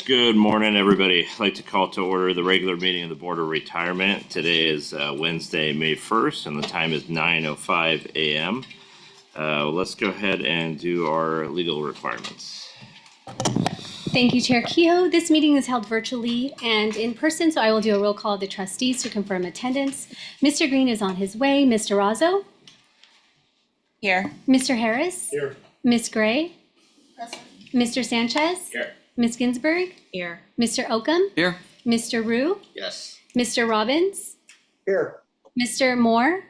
Good morning, everybody. I'd like to call to order the regular meeting of the Board of Retirement. Today is Wednesday, May 1st, and the time is 9:05 a.m. Let's go ahead and do our legal requirements. Thank you, Chair Kehoe. This meeting is held virtually and in person, so I will do a roll call of the trustees to confirm attendance. Mr. Green is on his way. Mr. Razzo? Here. Mr. Harris? Here. Ms. Gray? Present. Mr. Sanchez? Here. Ms. Ginsburg? Here. Mr. Oakham? Here. Mr. Rue? Yes. Mr. Robbins? Here. Mr. Moore?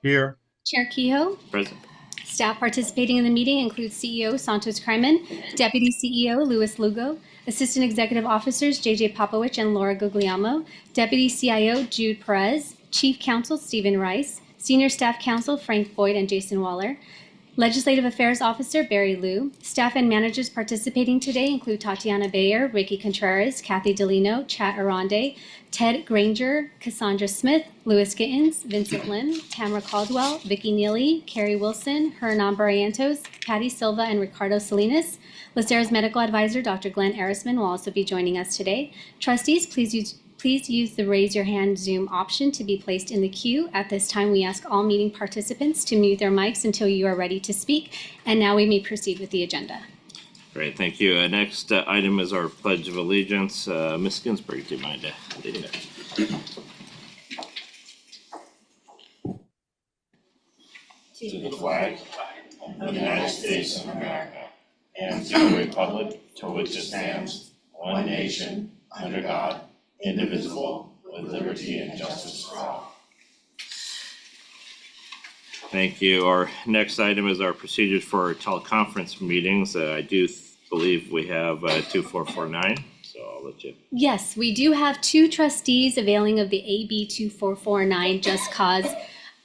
Here. Chair Kehoe? Present. Staff participating in the meeting include CEO Santos Kryman, Deputy CEO Louis Lugo, Assistant Executive Officers JJ Popowich and Laura Guglielmo, Deputy CIO Jude Perez, Chief Counsel Stephen Rice, Senior Staff Counsel Frank Boyd and Jason Waller, Legislative Affairs Officer Barry Liu. Staff and managers participating today include Tatiana Bayer, Ricky Contreras, Kathy Delino, Chat Arande, Ted Granger, Cassandra Smith, Louis Gittins, Vincent Lim, Tamara Caldwell, Vicki Neely, Carrie Wilson, Hernan Barrientos, Patty Silva, and Ricardo Salinas. LACERA's medical advisor, Dr. Glenn Erisman, will also be joining us today. Trustees, please use the raise your hand Zoom option to be placed in the queue. At this time, we ask all meeting participants to mute their mics until you are ready to speak. And now we may proceed with the agenda. Great, thank you. Next item is our Pledge of Allegiance. Ms. Ginsburg, do you mind leading it? To the flag of the United States of America and to the republic to which it stands, one nation, under God, indivisible, with liberty and justice for all. Thank you. Our next item is our procedures for our teleconference meetings. I do believe we have 2449, so I'll let you. Yes, we do have two trustees availing of the AB 2449 Just Cause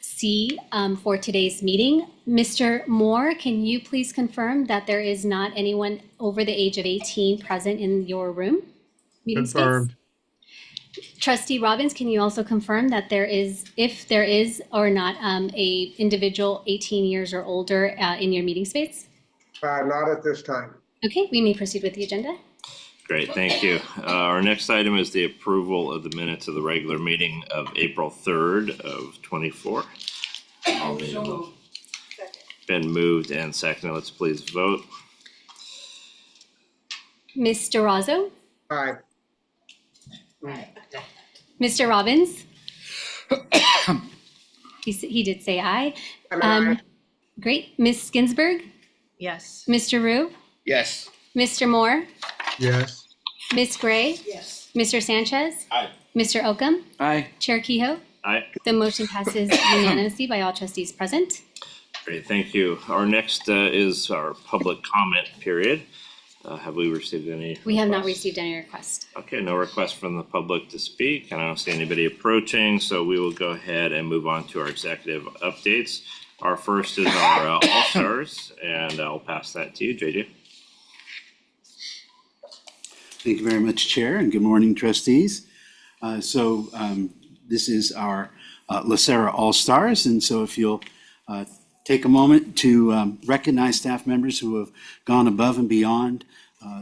C for today's meeting. Mr. Moore, can you please confirm that there is not anyone over the age of 18 present in your room? Confirmed. Trustee Robbins, can you also confirm that there is, if there is or not, a individual 18 years or older in your meeting space? Not at this time. Okay, we may proceed with the agenda. Great, thank you. Our next item is the approval of the minutes of the regular meeting of April 3rd of 24. Been moved and seconded. Let's please vote. Mr. Razzo? Aye. Mr. Robbins? He did say aye. Aye. Great. Ms. Ginsburg? Yes. Mr. Rue? Yes. Mr. Moore? Yes. Ms. Gray? Yes. Mr. Sanchez? Aye. Mr. Oakham? Aye. Chair Kehoe? Aye. The motion passes unanimously by all trustees present. Great, thank you. Our next is our public comment period. Have we received any? We have not requests? received any requests. Okay, no requests from the public to speak, and I don't see anybody approaching, so we will go ahead and move on to our executive updates. Our first is our All-Stars, and I'll pass that to you, JJ. Thank you very much, Chair, and good morning, trustees. This is our LACERA All-Stars, and so if you'll take a moment to recognize staff members who have gone above and beyond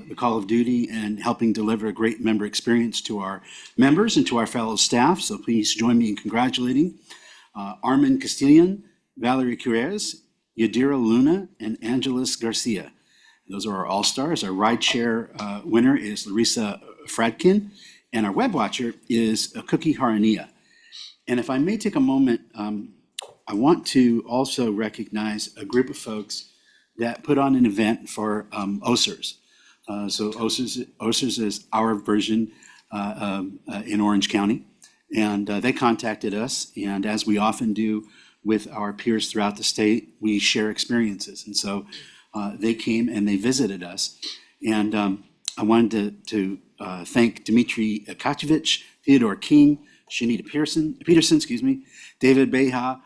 the call of duty and helping deliver a great member experience to our members and to our fellow staff. So please join me in congratulating Armin Castillan, Valerie Curez, Yadira Luna, and Angeles Garcia. Those are our all-stars. Our ride share winner is Larissa Fradkin, and our web watcher is Cookie Harania. And if I may take a moment, I want to also recognize a group of folks that put on an event for OSERS. So OSERS is our version in Orange County, and they contacted us, and as we often do with our peers throughout the state, we share experiences. And so they came and they visited us, and I wanted to thank Dmitry Akachevich, Theodore King, Shanita Peterson, David Beha,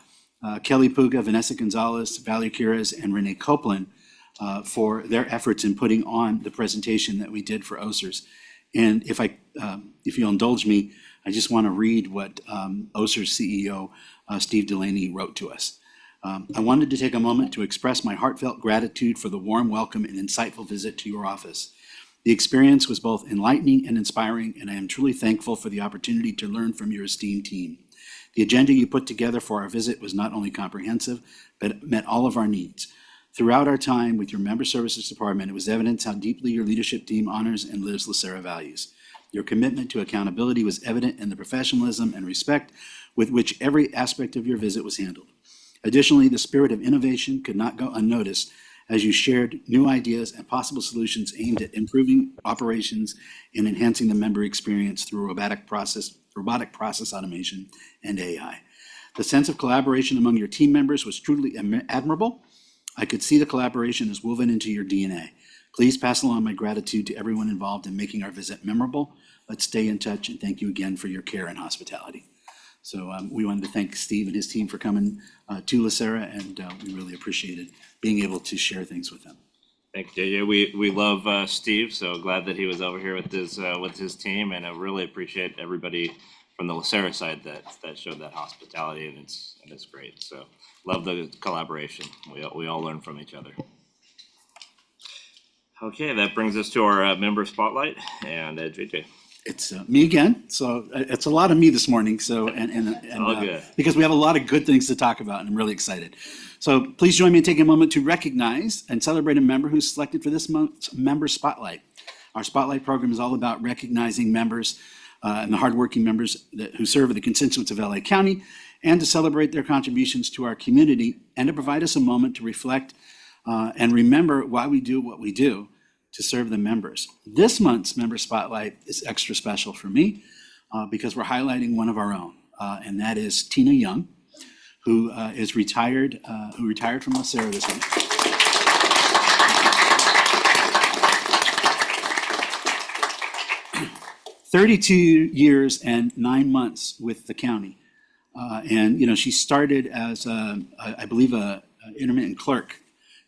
Kelly Puga, Vanessa Gonzalez, Valerie Curez, and Renee Copeland for their efforts in putting on the presentation that we did for OSERS. And if you'll indulge me, I just want to read what OSERS CEO Steve Delaney wrote to us. I wanted to take a moment to express my heartfelt gratitude for the warm welcome and insightful visit to your office. The experience was both enlightening and inspiring, and I am truly thankful for the opportunity to learn from your esteemed team. The agenda you put together for our visit was not only comprehensive, but it met all of our needs. Throughout our time with your Member Services Department, it was evident how deeply your leadership team honors and lives LACERA values. Your commitment to accountability was evident in the professionalism and respect with which every aspect of your visit was handled. Additionally, the spirit of innovation could not go unnoticed as you shared new ideas and possible solutions aimed at improving operations and enhancing the member experience through robotic process automation and AI. The sense of collaboration among your team members was truly admirable. I could see the collaboration as woven into your DNA. Please pass along my gratitude to everyone involved in making our visit memorable. Let's stay in touch, and thank you again for your care and hospitality. So we wanted to thank Steve and his team for coming to LACERA, and we really appreciated being able to share things with them. Thank you, JJ. We love Steve, so glad that he was over here with his team, and I really appreciate everybody from the LACERA side that showed that hospitality, and it's great. So love the collaboration. We all learn from each other. Okay, that brings us to our member spotlight, and JJ. It's me again, so it's a lot of me this morning. So All good. Because we have a lot of good things to talk about, and I'm really excited. So please join me in taking a moment to recognize and celebrate a member who's selected for this month's Member Spotlight. Our Spotlight program is all about recognizing members and the hardworking members who serve the constituents of LA County, and to celebrate their contributions to our community, and to provide us a moment to reflect and remember why we do what we do to serve the members. This month's Member Spotlight is extra special for me because we're highlighting one of our own, and that is Tina Young, who is retired, who retired from LACERA this week. "32 years and 9 months with the county. And she started as, I believe, a intermittent clerk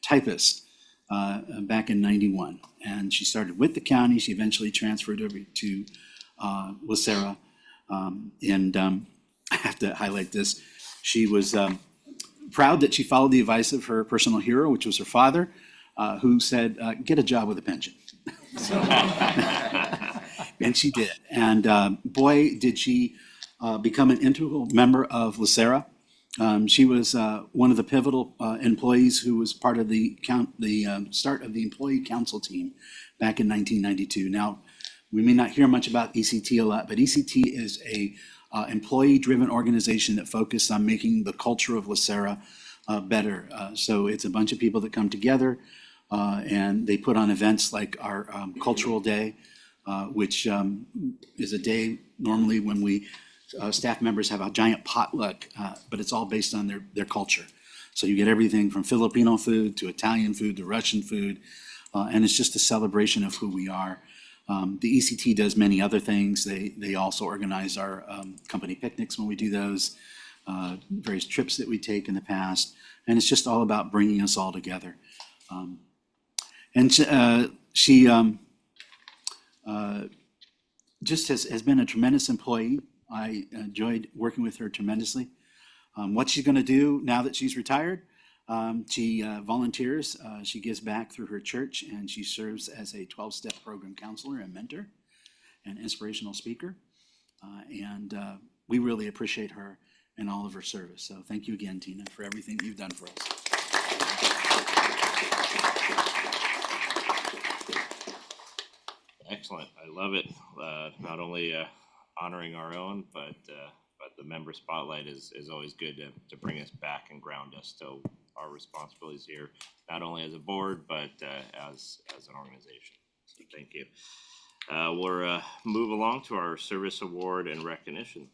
typist back in '91. And she started with the county. She eventually transferred over to LACERA. I have to highlight this. She was proud that she followed the advice of her personal hero, which was her father, who said, get a job with a pension. And she did. And boy, did she become an integral member of LACERA. She was one of the pivotal employees who was part of the start of the employee council team back in 1992. Now, we may not hear much about ECT a lot, but ECT is a employee-driven organization that focused on making the culture of LACERA better. So it's a bunch of people that come together and they put on events like our Cultural Day, which is a day normally when we staff members have a giant potluck, but it's all based on their culture. So you get everything from Filipino food to Italian food to Russian food, and it's just a celebration of who we are. The ECT does many other things. They also organize our company picnics when we do those, various trips that we take in the past, and it's just all about bringing us all together. And she just has been a tremendous employee. I enjoyed working with her tremendously. What she's going to do now that she's retired, she volunteers, she gives back through her church, and she serves as a 12-step program counselor and mentor and inspirational speaker. And we really appreciate her and all of her service. So thank you again, Tina, for everything you've done for us. Excellent. I love it. Not only honoring our own, but the member spotlight is always good to bring us back and ground us to our responsibilities here, not only as a board, but as an organization. So thank you. We'll move along to our service award and recognition.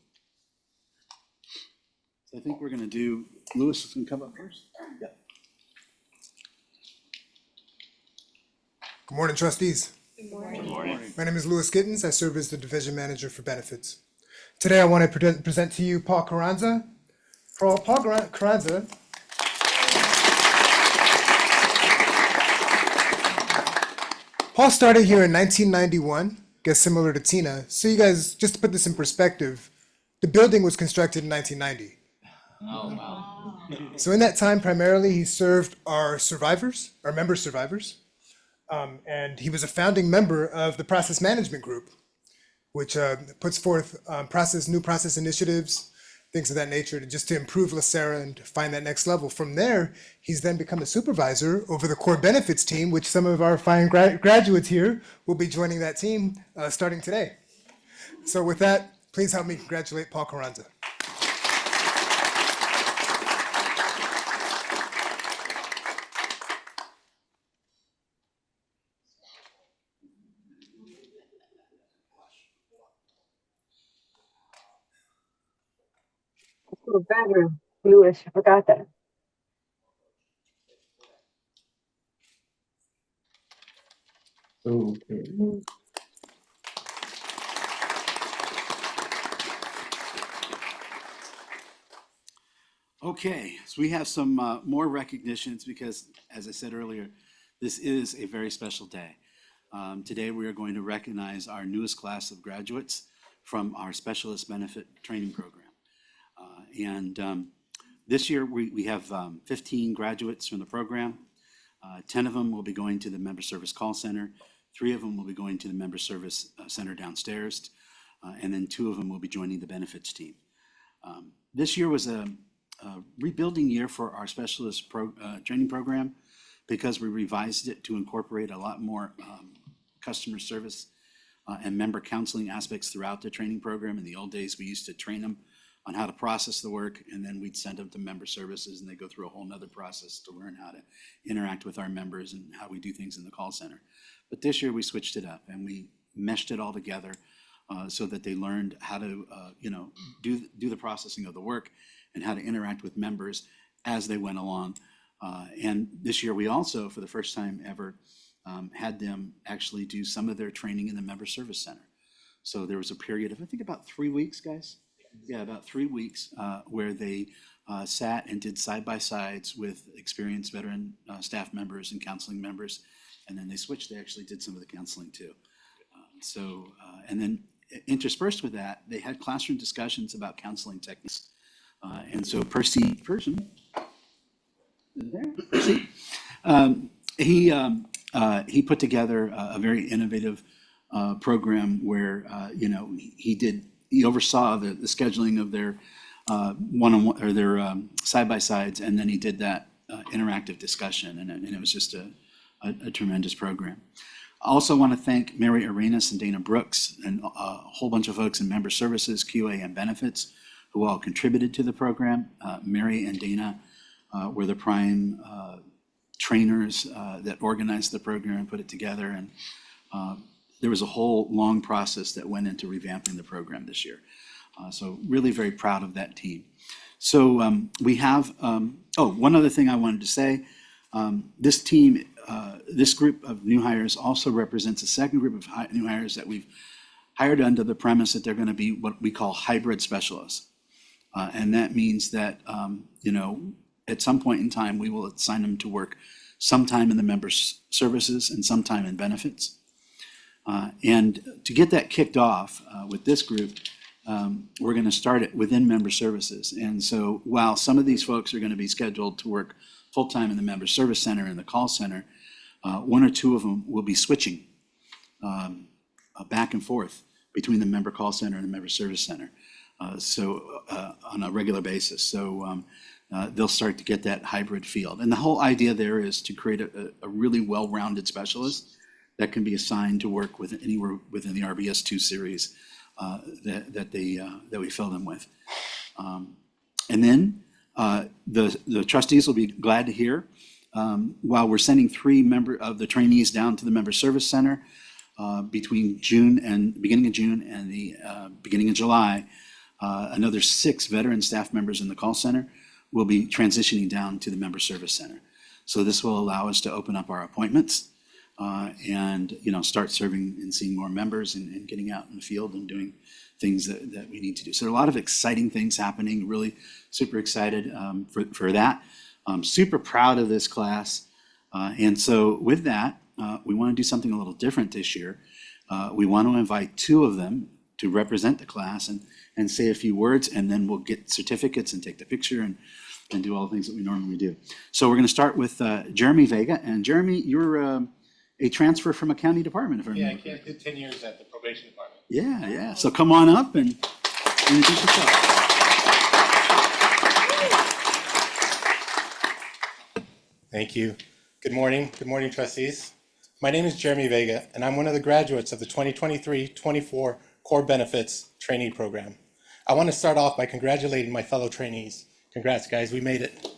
So I think we're going to do, Lewis is going to come up first. Yeah. Good morning, trustees. Good morning. My name is Louis Gittens. I serve as the division manager for benefits. Today, I want to present to you Paul Carranza. Paul Carranza Paul started here in 1991, guess similar to Tina. So you guys, just to put this in perspective, the building was constructed in 1990. Oh, wow. So in that time, primarily, he served our survivors, our member survivors. And he was a founding member of the Process Management Group, which puts forth new process initiatives, things of that nature, to improve LACERA and find that next level. From there, he's then become a supervisor over the core benefits team, which some of our fine graduates here will be joining that team starting today. So with that, please help me congratulate Paul Carranza. Feel better, Louis. I forgot that. Okay. Okay, so we have some more recognitions because, as I said earlier, this is a very special day. Today we are going to recognize our newest class of graduates from our Specialist Benefit Training Program. This year we have 15 graduates from the program. 10 of them will be going to the Member Service Call Center. 3 of them will be going to the Member Service Center downstairs. And then 2 of them will be joining the benefits team. This year was a rebuilding year for our specialist training program because we revised it to incorporate a lot more customer service and member counseling aspects throughout the training program. In the old days, we used to train them on how to process the work, and then we'd send them to member services and they go through a whole nother process to learn how to interact with our members and how we do things in the call center. But this year we switched it up and we meshed it all together so that they learned how to do the processing of the work and how to interact with members as they went along. And this year we also, for the first time ever, had them actually do some of their training in the Member Service Center. So there was a period of, I think, about 3 weeks, guys? Yeah, about 3 weeks where they sat and did side-by-sides with experienced veteran staff members and counseling members. And then they switched, they actually did some of the counseling too. And then interspersed with that, they had classroom discussions about counseling techniques. And so Percy, he put together a very innovative program where he oversaw the scheduling of their one-on-one or their side-by-sides, and then he did that interactive discussion, and it was just a tremendous program. I also want to thank Mary Arenas and Dana Brooks and a whole bunch of folks in member services, QA, and benefits who all contributed to the program. Mary and Dana were the prime trainers that organized the program and put it together. And there was a whole long process that went into revamping the program this year. So really very proud of that team. So we have, one other thing I wanted to say. This team, this group of new hires also represents a second group of new hires that we've hired under the premise that they're going to be what we call hybrid specialists. And that means that, at some point in time, we will assign them to work sometime in the member services and sometime in benefits. And to get that kicked off with this group, we're going to start it within member services. And so while some of these folks are going to be scheduled to work full-time in the member service center and the call center, 1 or 2 of them will be switching back and forth between the member call center and the member service center. On a regular basis. So they'll start to get that hybrid field. And the whole idea there is to create a really well-rounded specialist that can be assigned to work with anywhere within the RBS 2 series that we fill them with. And then the trustees will be glad to hear, while we're sending 3 of the trainees down to the member service center between beginning of June and the beginning of July, another 6 veteran staff members in the call center will be transitioning down to the member service center. So this will allow us to open up our appointments and start serving and seeing more members and getting out in the field and doing things that we need to do. So there are a lot of exciting things happening, really super excited for that. I'm super proud of this class. And so with that, we want to do something a little different this year. We want to invite 2 of them to represent the class and say a few words, and then we'll get certificates and take the picture and do all the things that we normally do. So we're going to start with Jeremy Vega. And Jeremy, you're a transfer from a county department, if I Yeah, I remember. can't do 10 years at the probation department. Yeah. So come on up and introduce yourself. Thank you. Good morning, trustees. My name is Jeremy Vega, and I'm one of the graduates of the 2023-24 Core Benefits Trainee Program. I want to start off by congratulating my fellow trainees. Congrats, guys, we made it.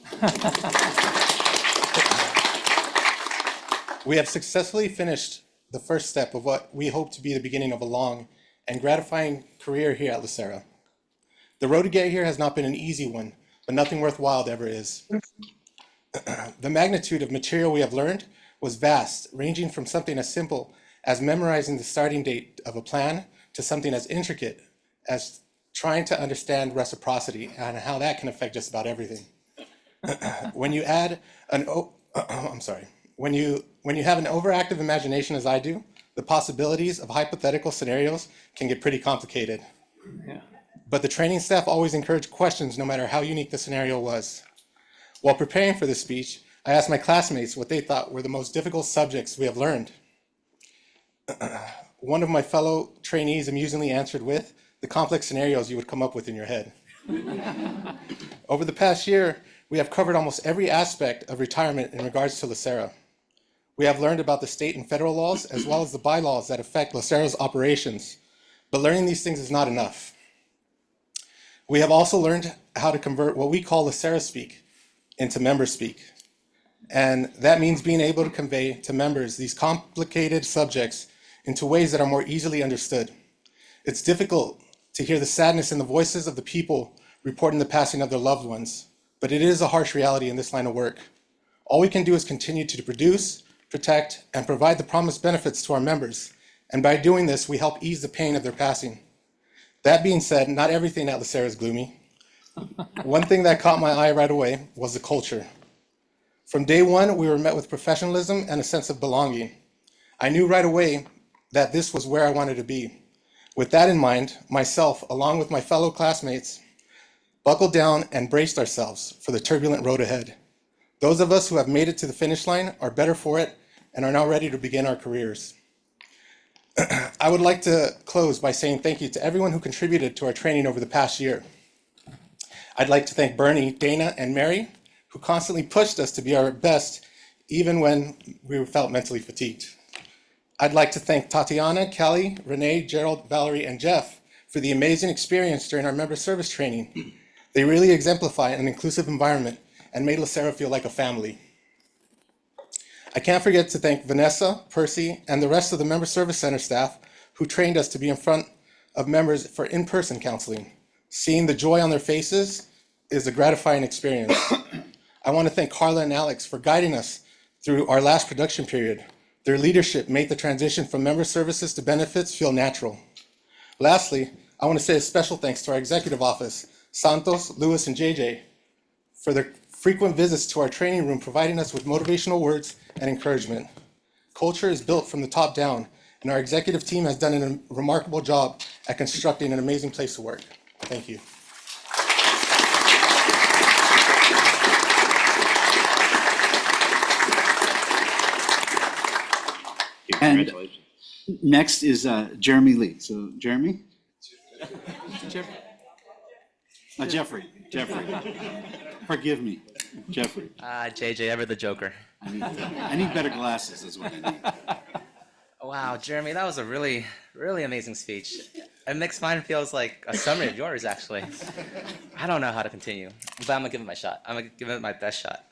We have successfully finished the first step of what we hope to be the beginning of a long and gratifying career here at LACERA. The road to get here has not been an easy one, but nothing worthwhile ever is. The magnitude of material we have learned was vast, ranging from something as simple as memorizing the starting date of a plan to something as intricate as trying to understand reciprocity and how that can affect just about everything. When you add an, when you have an overactive imagination as I do, the possibilities of hypothetical scenarios can get pretty complicated. But the training staff always encouraged questions no matter how unique the scenario was. While preparing for this speech, I asked my classmates what they thought were the most difficult subjects we have learned. One of my fellow trainees amusingly answered with the complex scenarios you would come up with in your head. Over the past year, we have covered almost every aspect of retirement in regards to LACERA. We have learned about the state and federal laws as well as the bylaws that affect LACERA's operations, but learning these things is not enough. We have also learned how to convert what we call LACERA speak into member speak. And that means being able to convey to members these complicated subjects into ways that are more easily understood. It's difficult to hear the sadness in the voices of the people reporting the passing of their loved ones, but it is a harsh reality in this line of work. All we can do is continue to produce, protect, and provide the promised benefits to our members. And by doing this, we help ease the pain of their passing. That being said, not everything at LACERA is gloomy. One thing that caught my eye right away was the culture. From day one, we were met with professionalism and a sense of belonging. I knew right away that this was where I wanted to be. With that in mind, myself, along with my fellow classmates, buckled down and braced ourselves for the turbulent road ahead. Those of us who have made it to the finish line are better for it and are now ready to begin our careers. I would like to close by saying thank you to everyone who contributed to our training over the past year. I'd like to thank Bernie, Dana, and Mary, who constantly pushed us to be our best, even when we felt mentally fatigued. I'd like to thank Tatiana, Kelly, Renee, Gerald, Valerie, and Jeff for the amazing experience during our member service training. They really exemplify an inclusive environment and made LACERA feel like a family. I can't forget to thank Vanessa, Percy, and the rest of the Member Service Center staff who trained us to be in front of members for in-person counseling. Seeing the joy on their faces is a gratifying experience. I want to thank Carla and Alex for guiding us through our last production period. Their leadership made the transition from member services to benefits feel natural. Lastly, I want to say a special thanks to our executive office, Santos, Lewis, and JJ, for their frequent visits to our training room, providing us with motivational words and encouragement. Culture is built from the top down, and our executive team has done a remarkable job at constructing an amazing place to work. Thank you. And Congratulations. next is Jeremy Lee. So Jeremy? Jeffrey. Forgive me, Jeffrey. JJ, ever the Joker. I need better glasses is what I need. Wow, Jeremy, that was a really, really amazing speech. It makes mine feels like a summary of yours, actually. I don't know how to continue, but I'm gonna give it my shot. I'm gonna give it my best shot.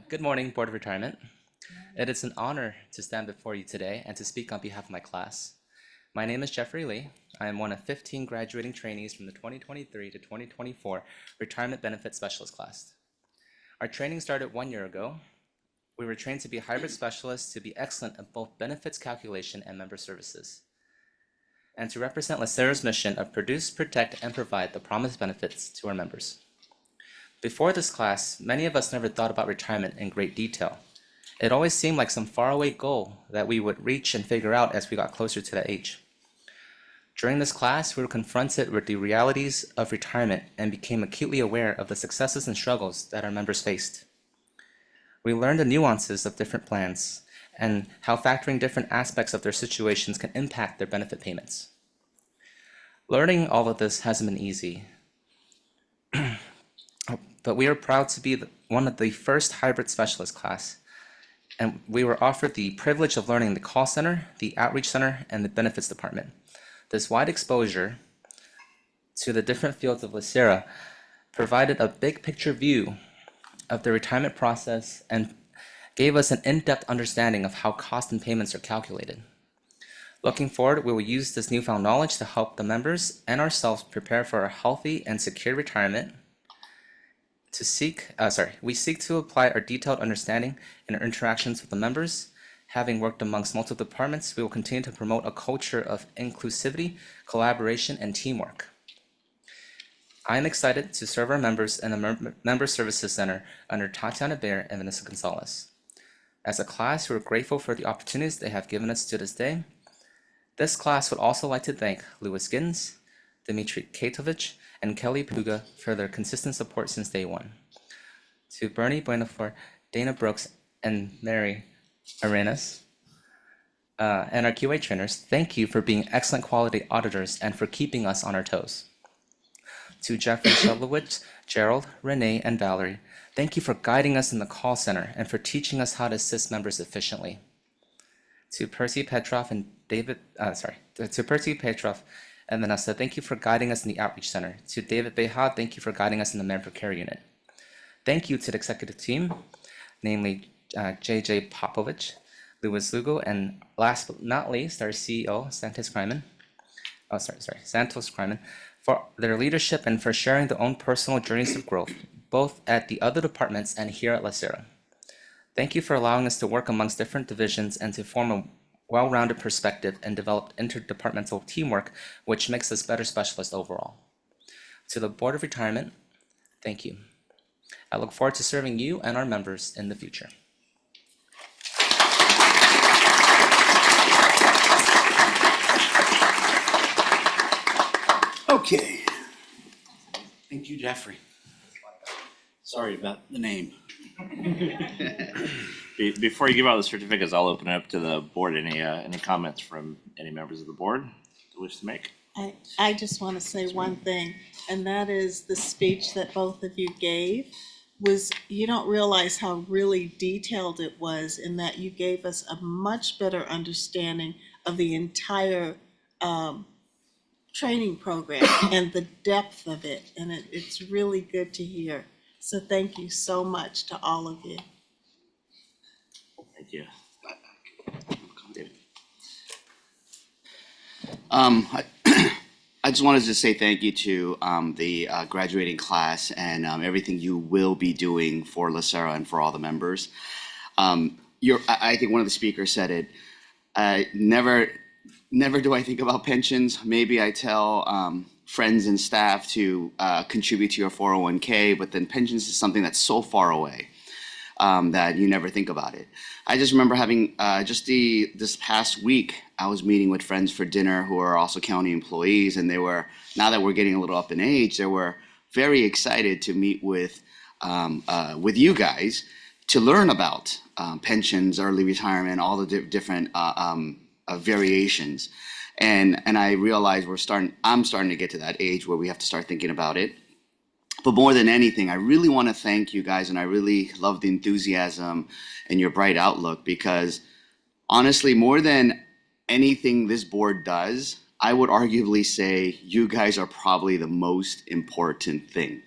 Good morning, Board of Retirement. It is an honor to stand before you today and to speak on behalf of my class. My name is Jeffrey Lee. I am one of 15 graduating trainees from the 2023 to 2024 Retirement Benefit Specialist class. Our training started 1 year ago. We were trained to be hybrid specialists to be excellent at both benefits calculation and member services, and to represent LACERA's mission of produce, protect, and provide the promised benefits to our members. Before this class, many of us never thought about retirement in great detail. It always seemed like some faraway goal that we would reach and figure out as we got closer to that age. During this class, we were confronted with the realities of retirement and became acutely aware of the successes and struggles that our members faced. We learned the nuances of different plans and how factoring different aspects of their situations can impact their benefit payments. Learning all of this hasn't been easy, but we are proud to be one of the first hybrid specialist class, and we were offered the privilege of learning the call center, the outreach center, and the benefits department. This wide exposure to the different fields of LACERA provided a big picture view of the retirement process and gave us an in-depth understanding of how costs and payments are calculated. Looking forward, we will use this newfound knowledge to help the members and ourselves prepare for a healthy and secure retirement. We seek to apply our detailed understanding in our interactions with the members. Having worked amongst multiple departments, we will continue to promote a culture of inclusivity, collaboration, and teamwork. I am excited to serve our members in the Member Services Center under Tatiana Baer and Vanessa Gonzalez. As a class, we are grateful for the opportunities they have given us to this day. This class would also like to thank Louis Giddens, Dmitry Katovich, and Kelly Puga for their consistent support since day one. To Bernie Buenafor, Dana Brooks, and Mary Arenas, and our QA trainers, thank you for being excellent quality auditors and for keeping us on our toes. To Jeffrey Shelowitz, Gerald, Renee, and Valerie, thank you for guiding us in the call center and for teaching us how to assist members efficiently. To Percy Petrov and to Percy Petrov and Vanessa, thank you for guiding us in the outreach center. To David Beha, thank you for guiding us in the member care unit. Thank you to the executive team, namely JJ Popovich, Louis Lugo, and last but not least, our CEO, Santos Kryman, for their leadership and for sharing their own personal journeys of growth, both at the other departments and here at LACERA. Thank you for allowing us to work amongst different divisions and to form a well-rounded perspective and develop interdepartmental teamwork, which makes us better specialists overall. To the Board of Retirement, thank you. I look forward to serving you and our members in the future. Okay. Thank you, Jeffrey. Sorry about the name. Before you give out the certificates, I'll open it up to the board. Any comments from any members of the board that wish to make? I just want to say one thing, and that is the speech that both of you gave was, you don't realize how really detailed it was in that you gave us a much better understanding of the entire training program and the depth of it, and it's really good to hear. So thank you so much to all of you. Thank you. I just wanted to say thank you to the graduating class and everything you will be doing for LACERA and for all the members. I think one of the speakers said it. Never do I think about pensions. Maybe I tell friends and staff to contribute to your 401k, but then pensions is something that's so far away that you never think about it. I just remember having this past week, I was meeting with friends for dinner who are also county employees, and they were, now that we're getting a little up in age, they were very excited to meet with you guys to learn about pensions, early retirement, all the different variations. And I realized I'm starting to get to that age where we have to start thinking about it. But more than anything, I really want to thank you guys, and I really love the enthusiasm and your bright outlook, because honestly, more than anything this board does, I would arguably say you guys are probably the most important thing.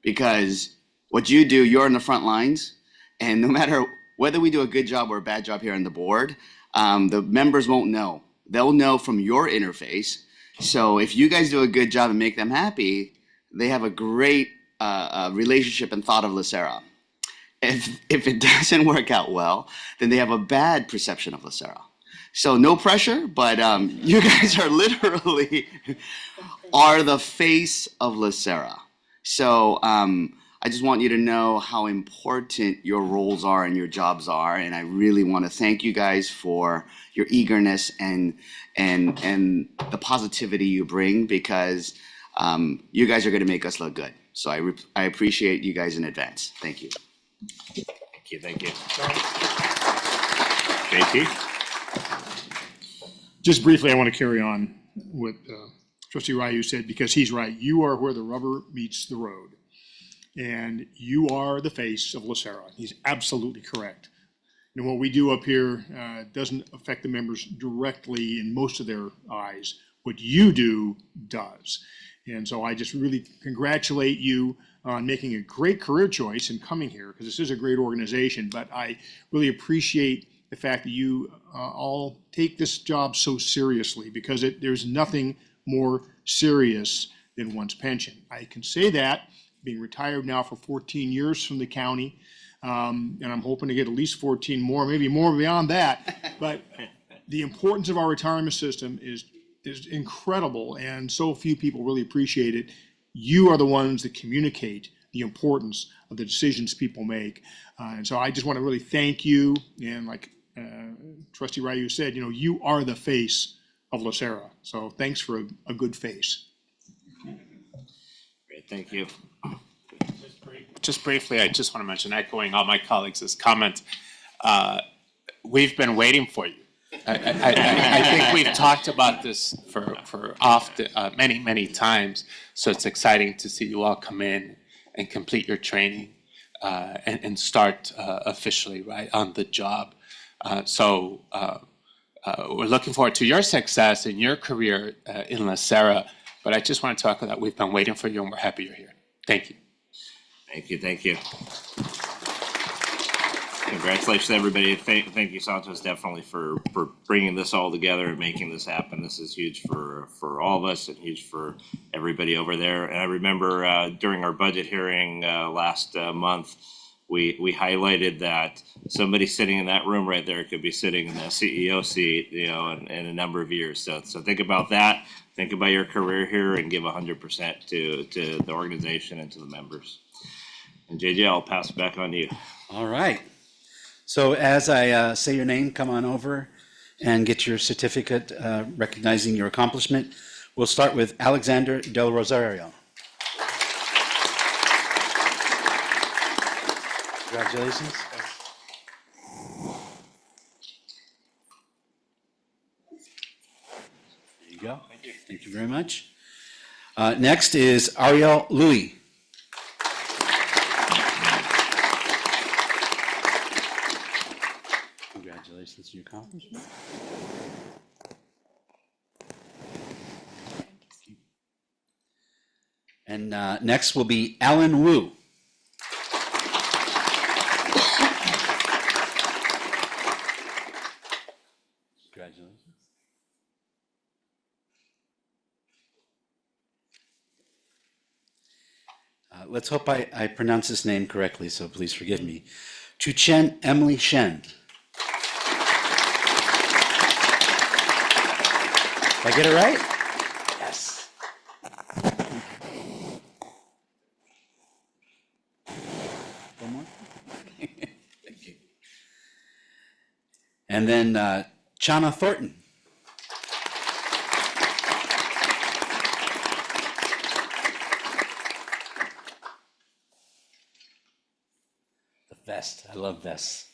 Because what you do, you're in the front lines, and no matter whether we do a good job or a bad job here on the board, the members won't know. They'll know from your interface. So if you guys do a good job and make them happy, they have a great relationship and thought of LACERA. If it doesn't work out well, then they have a bad perception of LACERA. So no pressure, but you guys are literally are the face of LACERA. So I just want you to know how important your roles are and your jobs are, and I really want to thank you guys for your eagerness and the positivity you bring, because you guys are going to make us look good. So I appreciate you guys in advance. Thank you. Thank you. JT? Just briefly, I want to carry on what Trustee Ryu said, because he's right. You are where the rubber meets the road. And you are the face of LACERA. He's absolutely correct. And what we do up here doesn't affect the members directly in most of their eyes. What you do does. And so I just really congratulate you on making a great career choice and coming here, because this is a great organization. But I really appreciate the fact that you all take this job so seriously, because there's nothing more serious than one's pension. I can say that, being retired now for 14 years from the county, and I'm hoping to get at least 14 more, maybe more beyond that. But the importance of our retirement system is incredible, and so few people really appreciate it. You are the ones that communicate the importance of the decisions people make. And so I just want to really thank you. And like Trustee Ryu said, you are the face of LACERA. So thanks for a good face. Great, thank you. Just briefly, I just want to mention, echoing all my colleagues' comments, we've been waiting for you. I think we've talked about this for often, many times. So it's exciting to see you all come in and complete your training and start officially right on the job. So we're looking forward to your success in your career in LACERA. But I just want to talk about we've been waiting for you, and we're happy you're here. Thank you. Thank you, thank you. Congratulations, everybody. Thank you, Santos, definitely for bringing this all together and making this happen. This is huge for all of us and huge for everybody over there. And I remember during our budget hearing last month, we highlighted that somebody sitting in that room right there could be sitting in the CEO seat, in a number of years. So think about that. Think about your career here and give 100% to the organization and to the members. And JJ, I'll pass it back on to you. All right. So as I say your name, come on over and get your certificate recognizing your accomplishment. We'll start with Alexander Del Rosario. Congratulations. There you go. Thank you very much. Next is Ariel Louis. Congratulations on your accomplishment. And next will be Alan Wu. Congratulations. Let's hope I pronounce this name correctly, so please forgive me. Chuchen Emily Shen. Did I get it right? Yes. One more? Thank you. And then Chana Thornton. The vest. I love vests.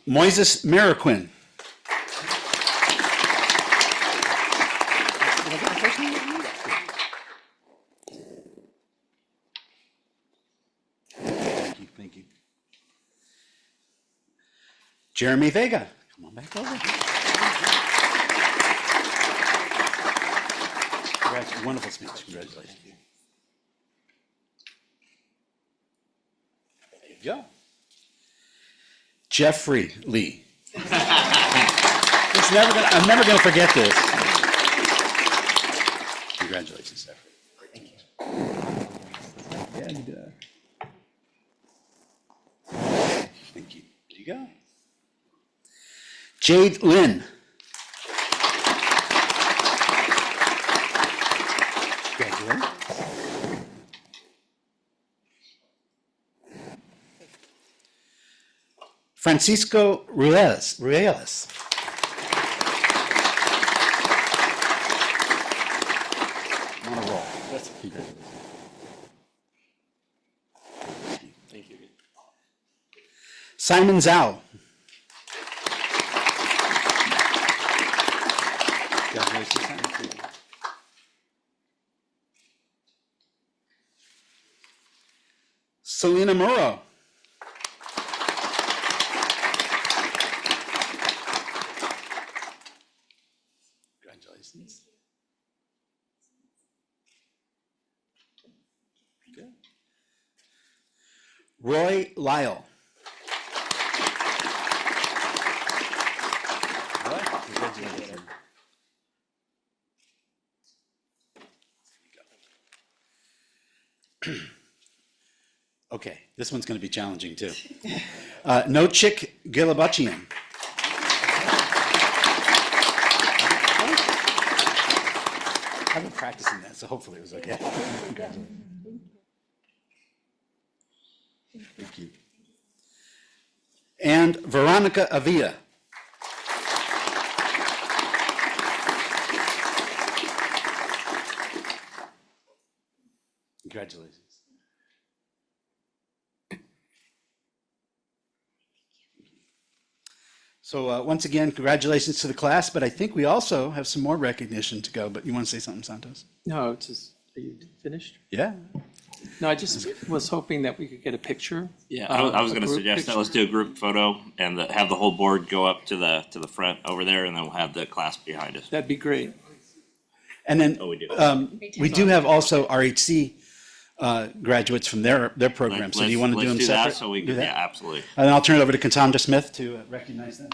Moises Mariquin. Thank you. Jeremy Vega. Come on back over. Congratulations. Wonderful speech. Congratulations. There you go. Jeffrey Lee. I'm never going to forget this. Congratulations, Jeffrey. Thank you. Yeah, you did. Thank you. There you go. Jade Lynn. Congratulations. Francisco Ruelas. Thank you. Simon Zhao. Congratulations, Simon. Selena Murrow. Congratulations. Good. Roy Lyle. Roy, congratulations. Okay, this one's going to be challenging too. Nochik Gilabachian. I've been practicing that, so hopefully it was okay. Thank you. And Veronica Avila. Congratulations. So once again, congratulations to the class, but I think we also have some more recognition to go. But you want to say something, Santos? No, just, are you finished? Yeah. No, I just was hoping that we could get a picture. Yeah, I was going to suggest that. Let's do a group photo and have the whole board go up to the front over there, and then we'll have the class behind us. That'd be great. And then we do have also RHC graduates from their program. So do you want to do them separate? That so we can, yeah, absolutely. And then I'll turn it over to Cassandra Smith to recognize them.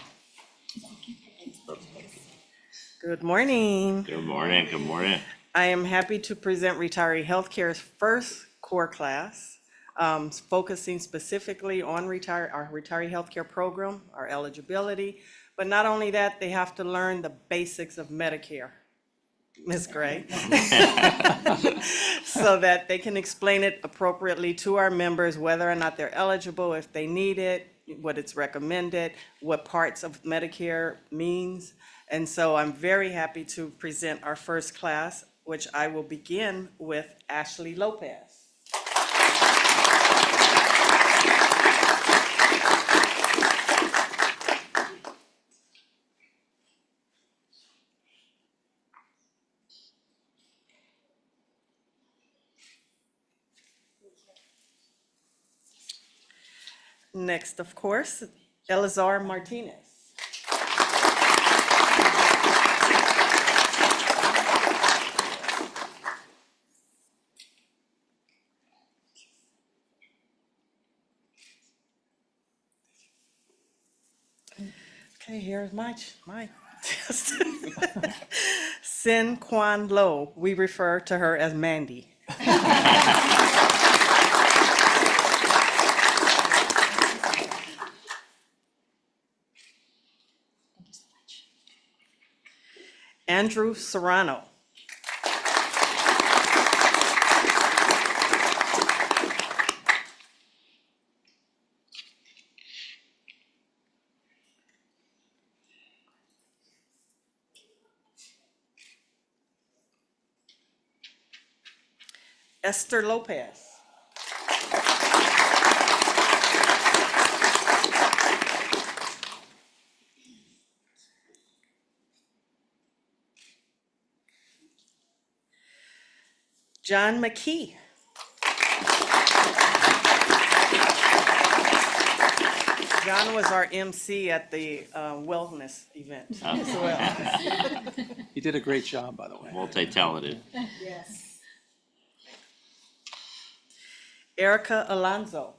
Good morning. Good morning. Good morning. I am happy to present Retiree Healthcare's first core class, focusing specifically on our retiree healthcare program, our eligibility. But not only that, they have to learn the basics of Medicare, Ms. Gray, so that they can explain it appropriately to our members, whether or not they're eligible, if they need it, what it's recommended, what parts of Medicare means. And so I'm very happy to present our first class, which I will begin with Ashley Lopez. Next, of course, Elazar Martinez. Okay, here's my test. Sin Quan Lo. We refer to her as Mandy. Andrew Serrano. Esther Lopez. John McKee. John was our MC at the wellness event as well. You did a great job, by the way. Multi-talented. Yes. Erica Alonso.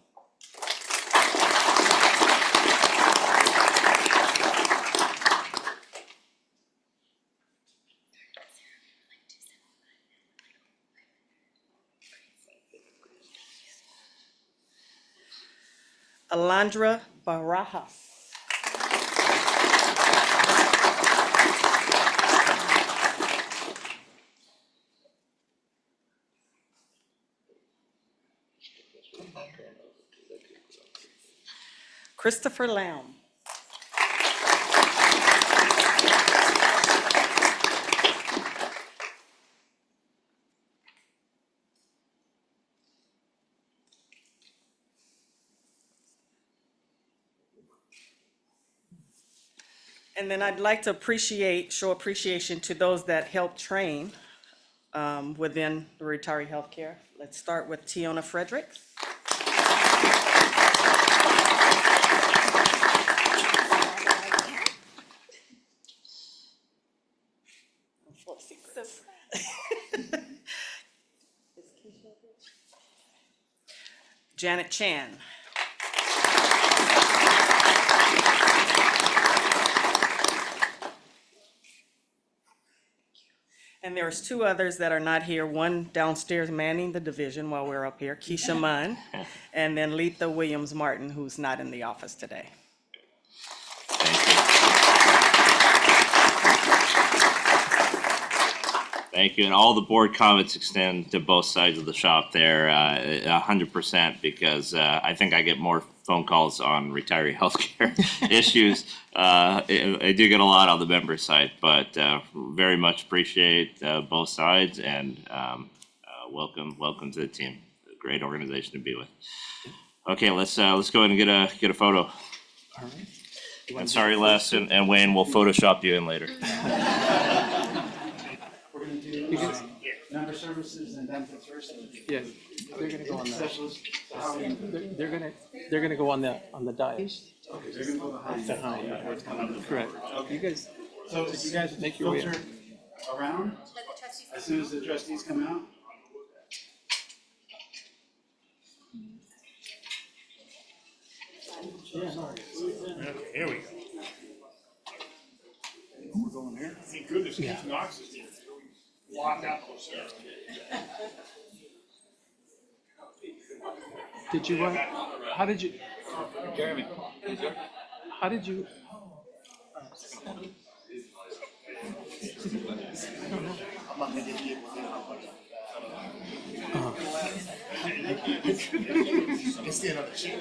Alondra Barajas. Christopher Lamb. And then I'd like to show appreciation to those that helped train within the retiree healthcare. Let's start with Tiona Fredericks. Janet Chan. And there's two others that are not here, one downstairs manning the division while we're up here, Keisha Munn, and then Letha Williams Martin, who's not in the office today. Thank you, and all the board comments extend to both sides of the shop there, 100%, because I think I get more phone calls on retiree healthcare issues. I do get a lot on the member side, but very much appreciate both sides, and welcome to the team. A great organization to be with. Okay, let's go ahead and get a photo. All right. And sorry, Les and Wayne, we'll Photoshop you in later. We're going to do member services and benefits first. Yeah, they're gonna go on the, Specialist. they're gonna go on the dais. Okay, they're going to go behind. Correct. You guys, So you guys make your way filter around as soon as the trustees come out. Okay, here we go. We're going here. Thank goodness Keith Knox is here. Lock out those there. Did you, how did you? Jeremy. How did you? I'm not gonna get you. It's the other shit.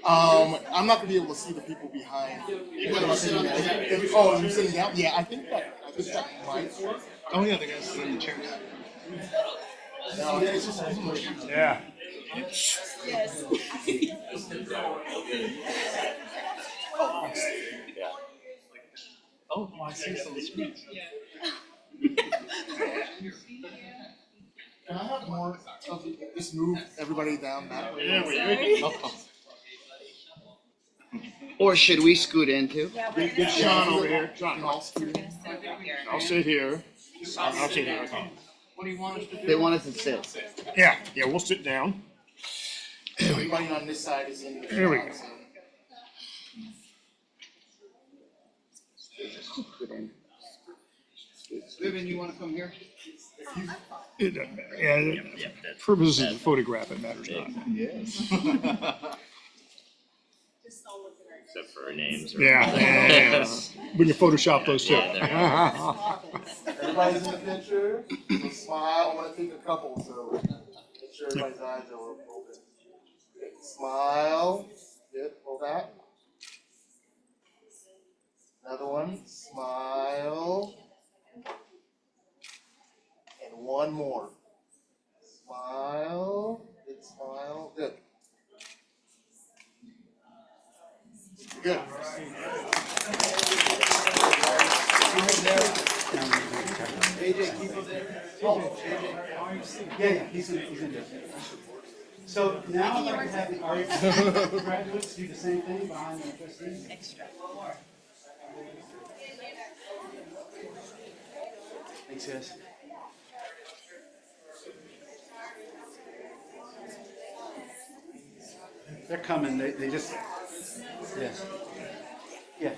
I'm not gonna be able to see the people behind. Oh, you're sitting down? Yeah, I think that might work. Oh yeah, the guys sitting in the chairs. No, it's just yeah. Yes. Oh, I see some screens. Can I have more of just move everybody down that way? There we go. Or should we scoot in too? Get Sean over here. Sean, I'll sit here. I'll sit here. Okay. What do you want us to do? They want us to sit. Yeah, we'll sit down. Everybody on this side is in the. Here we go. Vivian, you want to come here? It doesn't matter. Yeah, purposes of the photograph, it matters not. Yes. Except for our names. Yeah. We can Photoshop those too. Everybody's in the picture. So smile. I want to take a couple, so make sure everybody's eyes are open. Smile. Good. Hold that. Another one. Smile. And one more. Smile. Good smile. Good. Good. AJ, keep it there. Oh, AJ. Yeah, he's in there. So now I'd like to have our graduates do the same thing behind the trustees. Extra. Thanks, guys. They're coming, they just, yes. Yeah.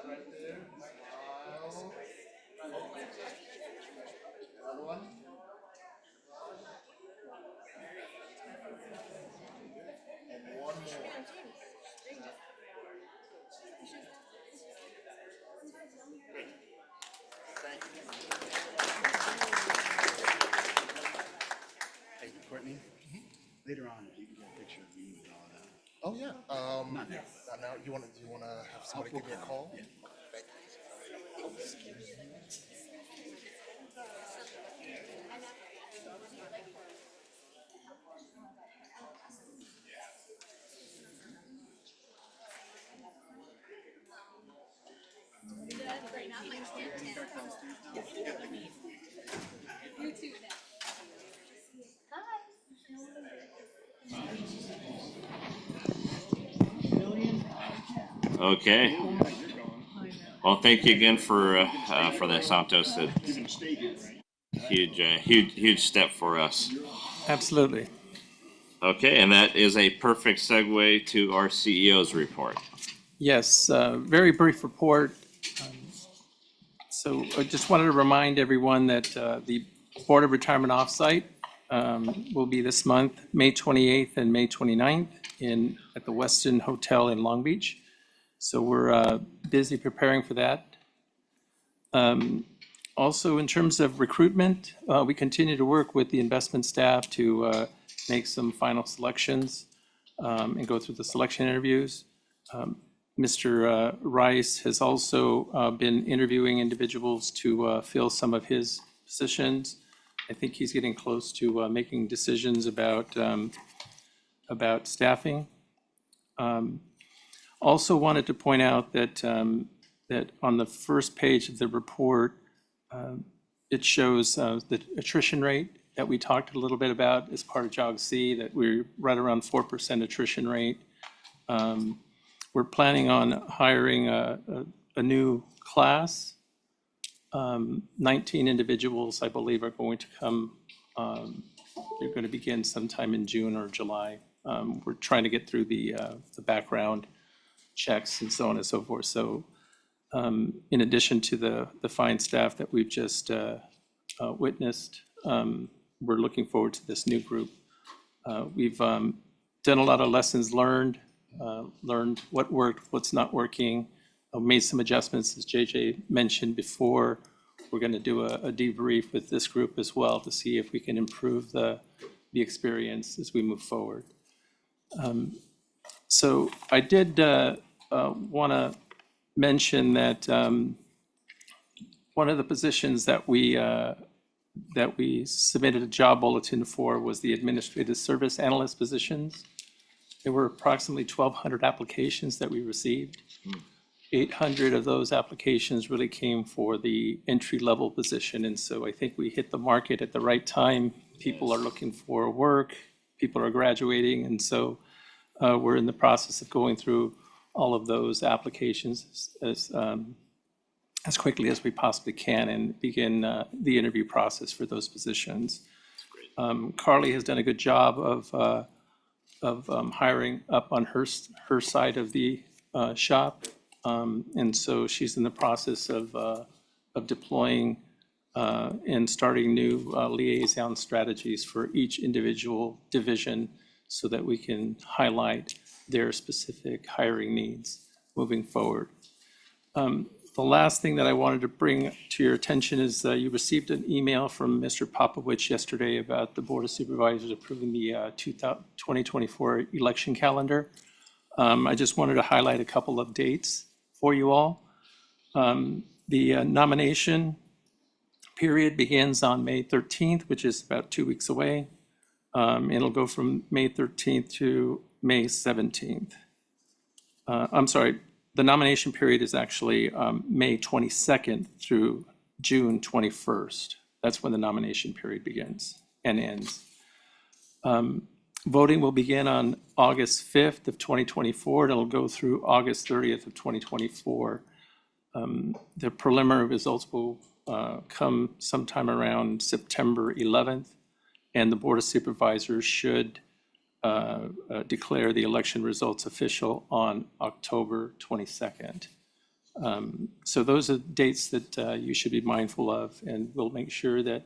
Hey, Courtney, later on, if you can get a picture of me with all of that. Oh, yeah. Not now, Not now. Do you want to have somebody give me a call? Yeah. Thank Okay. Well, thank you again for that, Santos. It's huge step for us. Absolutely. Okay, and that is a perfect segue to our CEO's report. Yes, very brief report. So I just wanted to remind everyone that the Board of Retirement Offsite will be this month, May 28th and May 29th at the Westin Hotel in Long Beach. So we're busy preparing for that. Also, in terms of recruitment, we continue to work with the investment staff to make some final selections and go through the selection interviews. Mr. Rice has also been interviewing individuals to fill some of his positions. I think he's getting close to making decisions about staffing. Also wanted to point out that that on the first page of the report, it shows the attrition rate that we talked a little bit about as part of JOG C, that we're right around 4% attrition rate. We're planning on hiring a new class. 19 individuals, I believe, are going to come. They're going to begin sometime in June or July. We're trying to get through the background checks and so on and so forth. So in addition to the fine staff that we've just witnessed, we're looking forward to this new group. We've done a lot of lessons learned, learned what worked, what's not working, made some adjustments, as JJ mentioned before. We're going to do a debrief with this group as well to see if we can improve the experience as we move forward. So I did want to mention that one of the positions that we submitted a job bulletin for was the administrative service analyst positions. There were approximately 1,200 applications that we received. 800 of those applications really came for the entry-level position, and so I think we hit the market at the right time. People are looking for work, people are graduating, and so we're in the process of going through all of those applications as quickly as we possibly can and begin the interview process for those positions. Carly has done a good job of hiring up on her side of the shop, and so she's in the process of deploying and starting new liaison strategies for each individual division so that we can highlight their specific hiring needs moving forward. The last thing that I wanted to bring to your attention is you received an email from Mr. Popovich yesterday about the Board of Supervisors approving the 2024 election calendar. I just wanted to highlight a couple of dates for you all. The nomination period begins on May 13th, which is about 2 weeks away. It'll go from May 13th to May 17th. I'm sorry, the nomination period is actually May 22nd through June 21st. That's when the nomination period begins and ends. Voting will begin on August 5th of 2024. It'll go through August 30th of 2024. The preliminary results will come sometime around September 11th, and the Board of Supervisors should declare the election results official on October 22nd. So those are dates that you should be mindful of, and we'll make sure that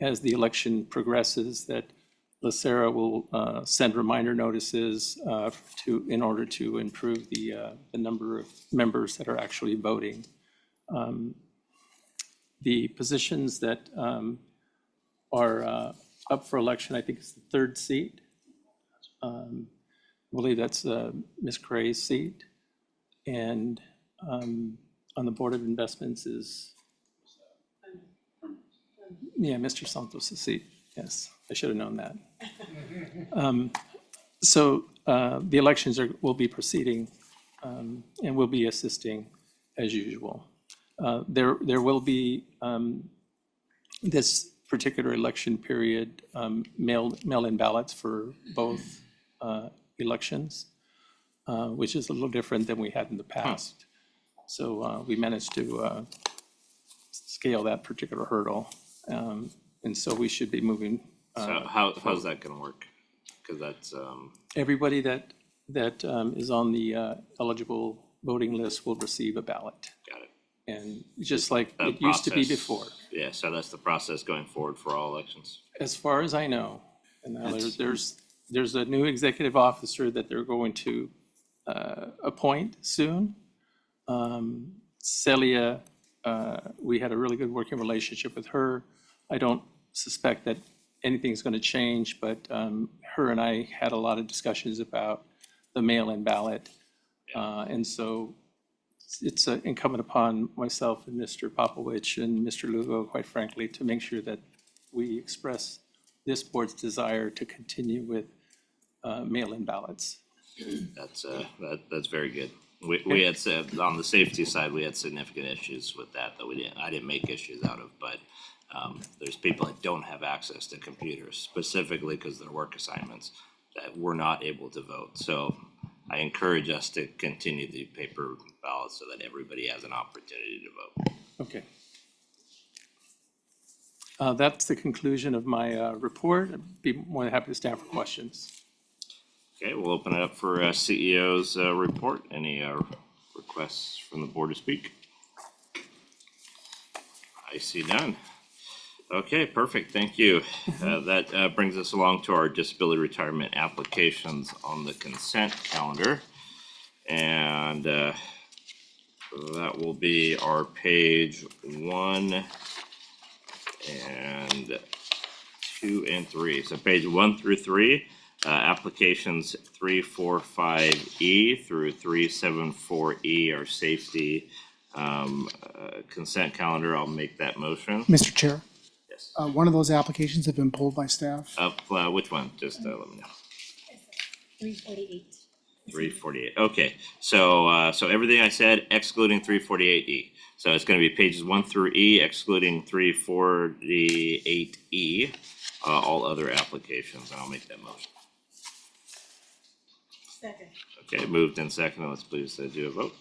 as the election progresses, that LACERA will send reminder notices in order to improve the number of members that are actually voting. The positions that are up for election, I think it's the third seat. I believe that's Ms. Gray's seat. And on the Board of Investments is, Mr. Santos' seat. Yes, I should have known that. So the elections will be proceeding and we'll be assisting as usual. There will be this particular election period mail-in ballots for both elections, which is a little different than we had in the past. So we managed to scale that particular hurdle. And so we should be moving. So how's that gonna work? Because that's, everybody that is on the eligible voting list will receive a ballot. got it. And just like That it used to be process- before, Yeah, so that's the process going forward for all elections. as far as I know. And now there's a new executive officer that they're going to appoint soon. Celia, we had a really good working relationship with her. I don't suspect that anything's going to change, but her and I had a lot of discussions about the mail-in ballot. And so it's incumbent upon myself and Mr. Popovich and Mr. Lugo, quite frankly, to make sure that we express this board's desire to continue with mail-in ballots. That's very good. We had said, on the safety side, we had significant issues with that I didn't make issues out of, but there's people that don't have access to computers, specifically because they're work assignments, that were not able to vote. So I encourage us to continue the paper ballots so that everybody has an opportunity to vote. Okay. That's the conclusion of my report. I'd be more than happy to stand for questions. Okay, we'll open it up for CEO's report. Any requests from the board to speak? I see none. Okay, perfect, thank you. That brings us along to our disability retirement applications on the consent calendar. And that will be our page 1 and 2 and 3. So page 1 through 3. Applications 345E through 374E are safety consent calendar. I'll make that motion. Mr. Chair, Yes. one of those applications have been pulled by staff. Which one? Just let me know. 348. 348. Okay. So everything I said excluding 348E. So it's going to be pages 1 through E excluding 348E. All other applications, and I'll make that motion. Second. Okay, moved and seconded. Let's please do a vote.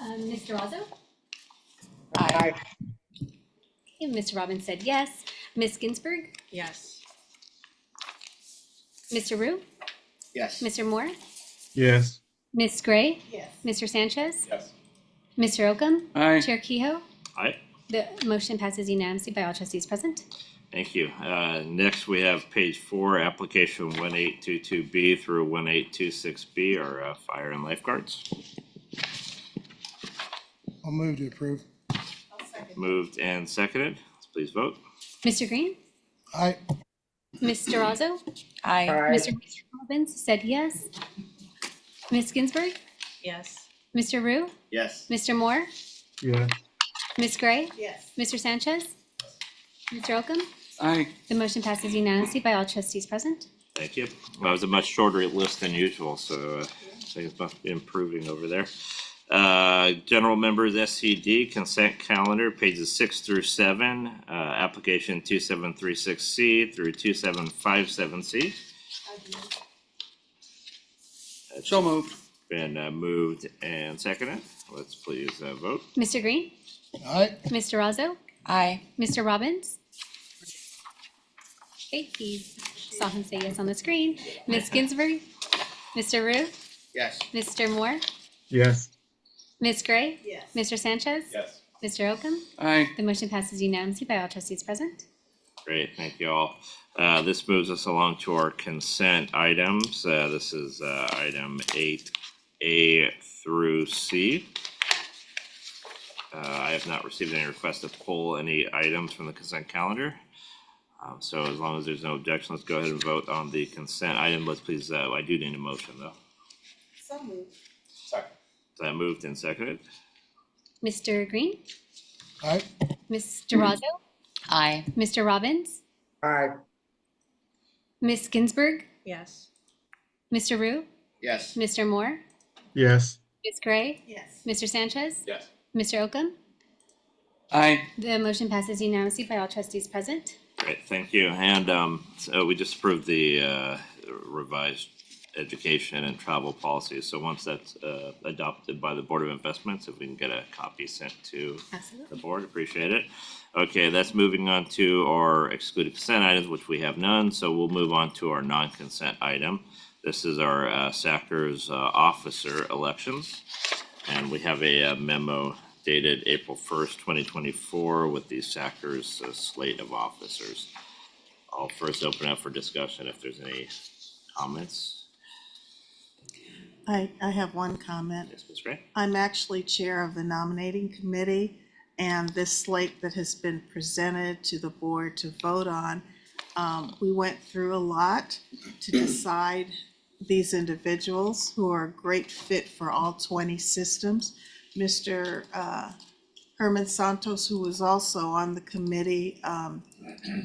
Mr. Razzo? Aye. Okay, Mr. Robbins said yes. Ms. Ginsburg? Yes. Mr. Rue? Yes. Mr. Moore? Yes. Ms. Gray? Yes. Mr. Sanchez? Yes. Mr. Oakham? Aye. Chair Kehoe? Aye. The motion passes unanimously by all trustees present. Thank you. Next, we have page 4, application 1822B through 1826B, our fire and lifeguards. I'll move to approve. I'll second. Moved and seconded. Let's please vote. Mr. Green? Aye. Mr. Razzo? Aye. Mr. Robbins said yes. Ms. Ginsburg? Yes. Mr. Rue? Yes. Mr. Moore? Yes. Ms. Gray? Yes. Mr. Sanchez? Mr. Oakham? Aye. The motion passes unanimously by all trustees present. Thank you. That was a much shorter list than usual, so things must be improving over there. General members SCD consent calendar pages 6 through 7, application 2736C through 2757C. So moved. Been moved and seconded. Let's please vote. Mr. Green? Aye. Mr. Razzo? Aye. Mr. Robbins? Okay, he saw him say yes on the screen. Ms. Ginsburg? Mr. Rue? Yes. Mr. Moore, Yes. Ms. Gray, Yes. Mr. Sanchez, Yes. Mr. Oakham. Aye. The motion passes unanimously by all trustees present. Great, thank you all. This moves us along to our consent items. This is item 8A through C. I have not received any requests to pull any items from the consent calendar. So as long as there's no objection, let's go ahead and vote on the consent item. Let's please, I do need a motion though. So moved. Second. Is that moved and seconded? Mr. Green, Aye. Ms. DeRosa, Aye. Mr. Robbins, Aye. Ms. Ginsburg, Yes. Mr. Rue, Yes. Mr. Moore, Yes. Ms. Gray, Yes. Mr. Sanchez, Yes. Mr. Oakham. Aye. The motion passes unanimously by all trustees present. Great, thank you. And so we just approved the revised education and travel policies. So once that's adopted by the Board of Investments, if we can get a copy sent to the board, appreciate it. Okay, that's moving on to our excluded consent items, which we have none. So we'll move on to our non-consent item. This is our SACRS officer elections. And we have a memo dated April 1st, 2024 with the SACRS slate of officers. I'll first open up for discussion if there's any comments. I have one comment. Yes, Ms. Gray? I'm actually chair of the nominating committee, and this slate that has been presented to the board to vote on, we went through a lot to decide these individuals who are a great fit for all 20 systems. Mr. Herman Santos, who was also on the committee,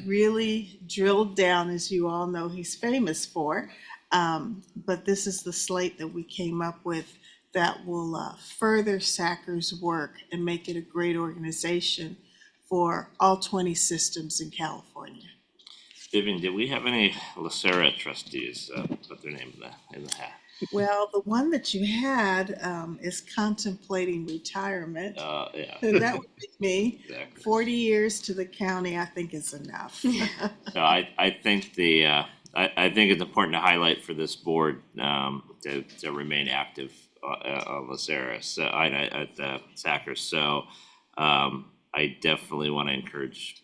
really drilled down, as you all know he's famous for. But this is the slate that we came up with that will further SACRS' work and make it a great organization for all 20 systems in California. Vivian, did we have any LACERA trustees put their name in the hat? Well, the one that you had is contemplating retirement. Yeah. And that would be me. Exactly. 40 years to the county, I think is enough. So I think I think it's important to highlight for this board to remain active on LACERA, so at SACRS. So I definitely want to encourage,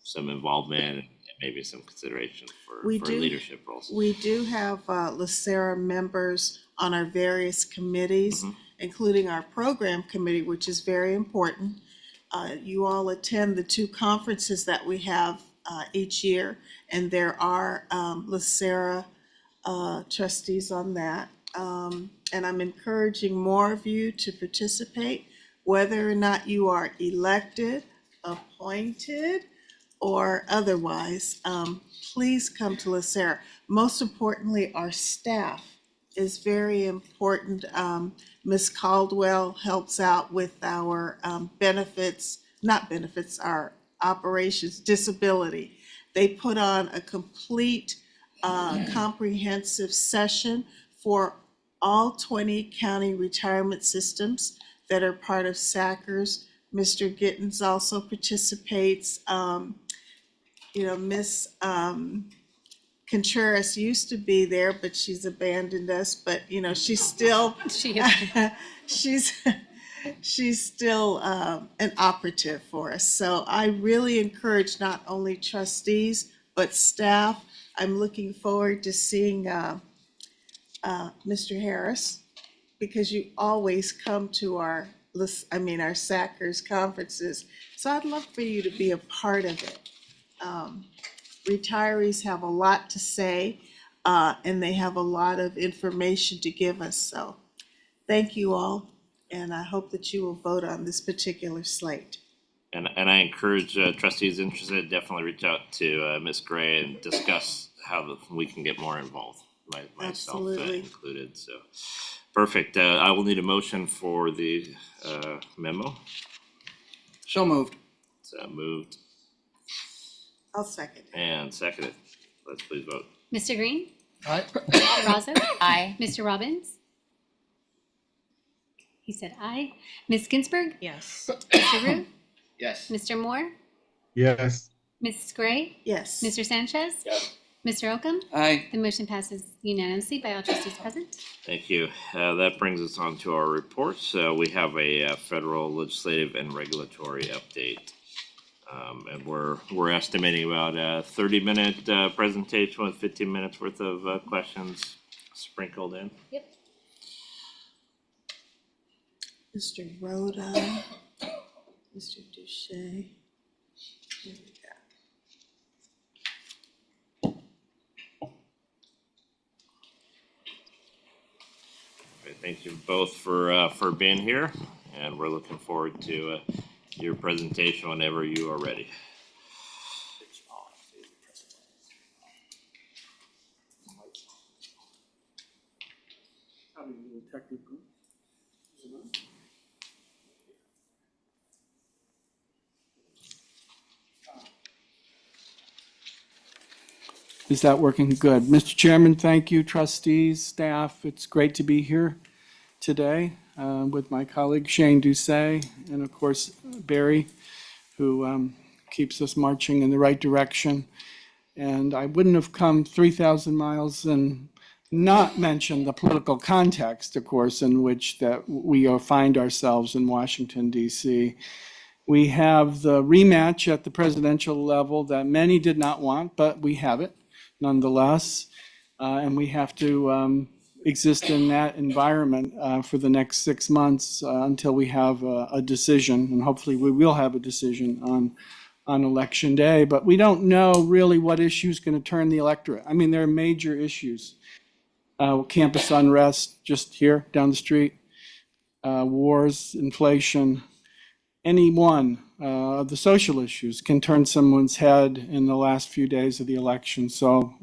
some involvement and maybe some consideration for leadership roles. We do have LACERA members on our various committees, including our program committee, which is very important. You all attend the 2 conferences that we have each year, and there are LACERA trustees on that. And I'm encouraging more of you to participate, whether or not you are elected, appointed, or otherwise. Please come to LACERA. Most importantly, our staff is very important. Ms. Caldwell helps out with our our operations, disability. They put on a complete comprehensive session for all 20 county retirement systems that are part of SACRS. Mr. Gittens also participates. Miss Contreras used to be there, but she's abandoned us. But she's still she's still an operative for us. So I really encourage not only trustees but staff. I'm looking forward to seeing Mr. Harris, because you always come to our SACRS conferences. So I'd love for you to be a part of it. Retirees have a lot to say, and they have a lot of information to give us. So thank you all, and I hope that you will vote on this particular slate. And I encourage trustees interested, definitely reach out to Ms. Gray and discuss how we can get more involved, myself included. So perfect. I will need a motion for the memo. So moved. So moved I'll second. and seconded. Let's please vote. Mr. Green, Aye. Mr. DeRosa, Aye. Mr. Robbins. He said aye. Ms. Ginsburg, Yes. Mr. Rue, Yes. Mr. Moore, Yes. Ms. Gray, Yes. Mr. Sanchez, Yes. Mr. Holcomb? Aye. The motion passes unanimously by all trustees present. Thank you. That brings us on to our reports. We have a federal legislative and regulatory update. And we're estimating about a 30-minute presentation with 15 minutes worth of questions sprinkled in. Yep. Mr. Rhoda, Mr. Duche. Here we go. Okay, thank you both for being here, and we're looking forward to your presentation whenever you are ready. Is that working? Good. Mr. Chairman, thank you, trustees, staff. It's great to be here today with my colleague Shane Doucet and, of course, Barry, who keeps us marching in the right direction. And I wouldn't have come 3,000 miles and not mentioned the political context, of course, in which that we find ourselves in Washington, D.C. We have the rematch at the presidential level that many did not want, but we have it nonetheless. And we have to exist in that environment for the next 6 months until we have a decision. And hopefully we will have a decision on election day. But we don't know really what issue is going to turn the electorate. I mean, there are major issues. Campus unrest just here down the street, wars, inflation. Any one of the social issues can turn someone's head in the last few days of the election. So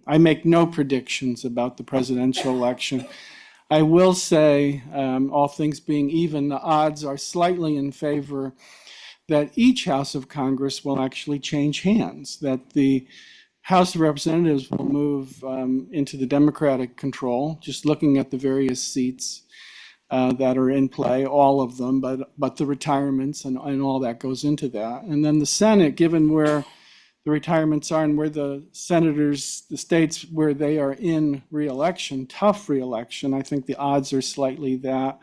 I make no predictions about the presidential election. I will say, all things being even, the odds are slightly in favor that each House of Congress will actually change hands, that the House of Representatives will move into the Democratic control, just looking at the various seats that are in play, all of them, but the retirements and all that goes into that. And then the Senate, given where the retirements are and where the senators, the states where they are in re-election, tough re-election, I think the odds are slightly that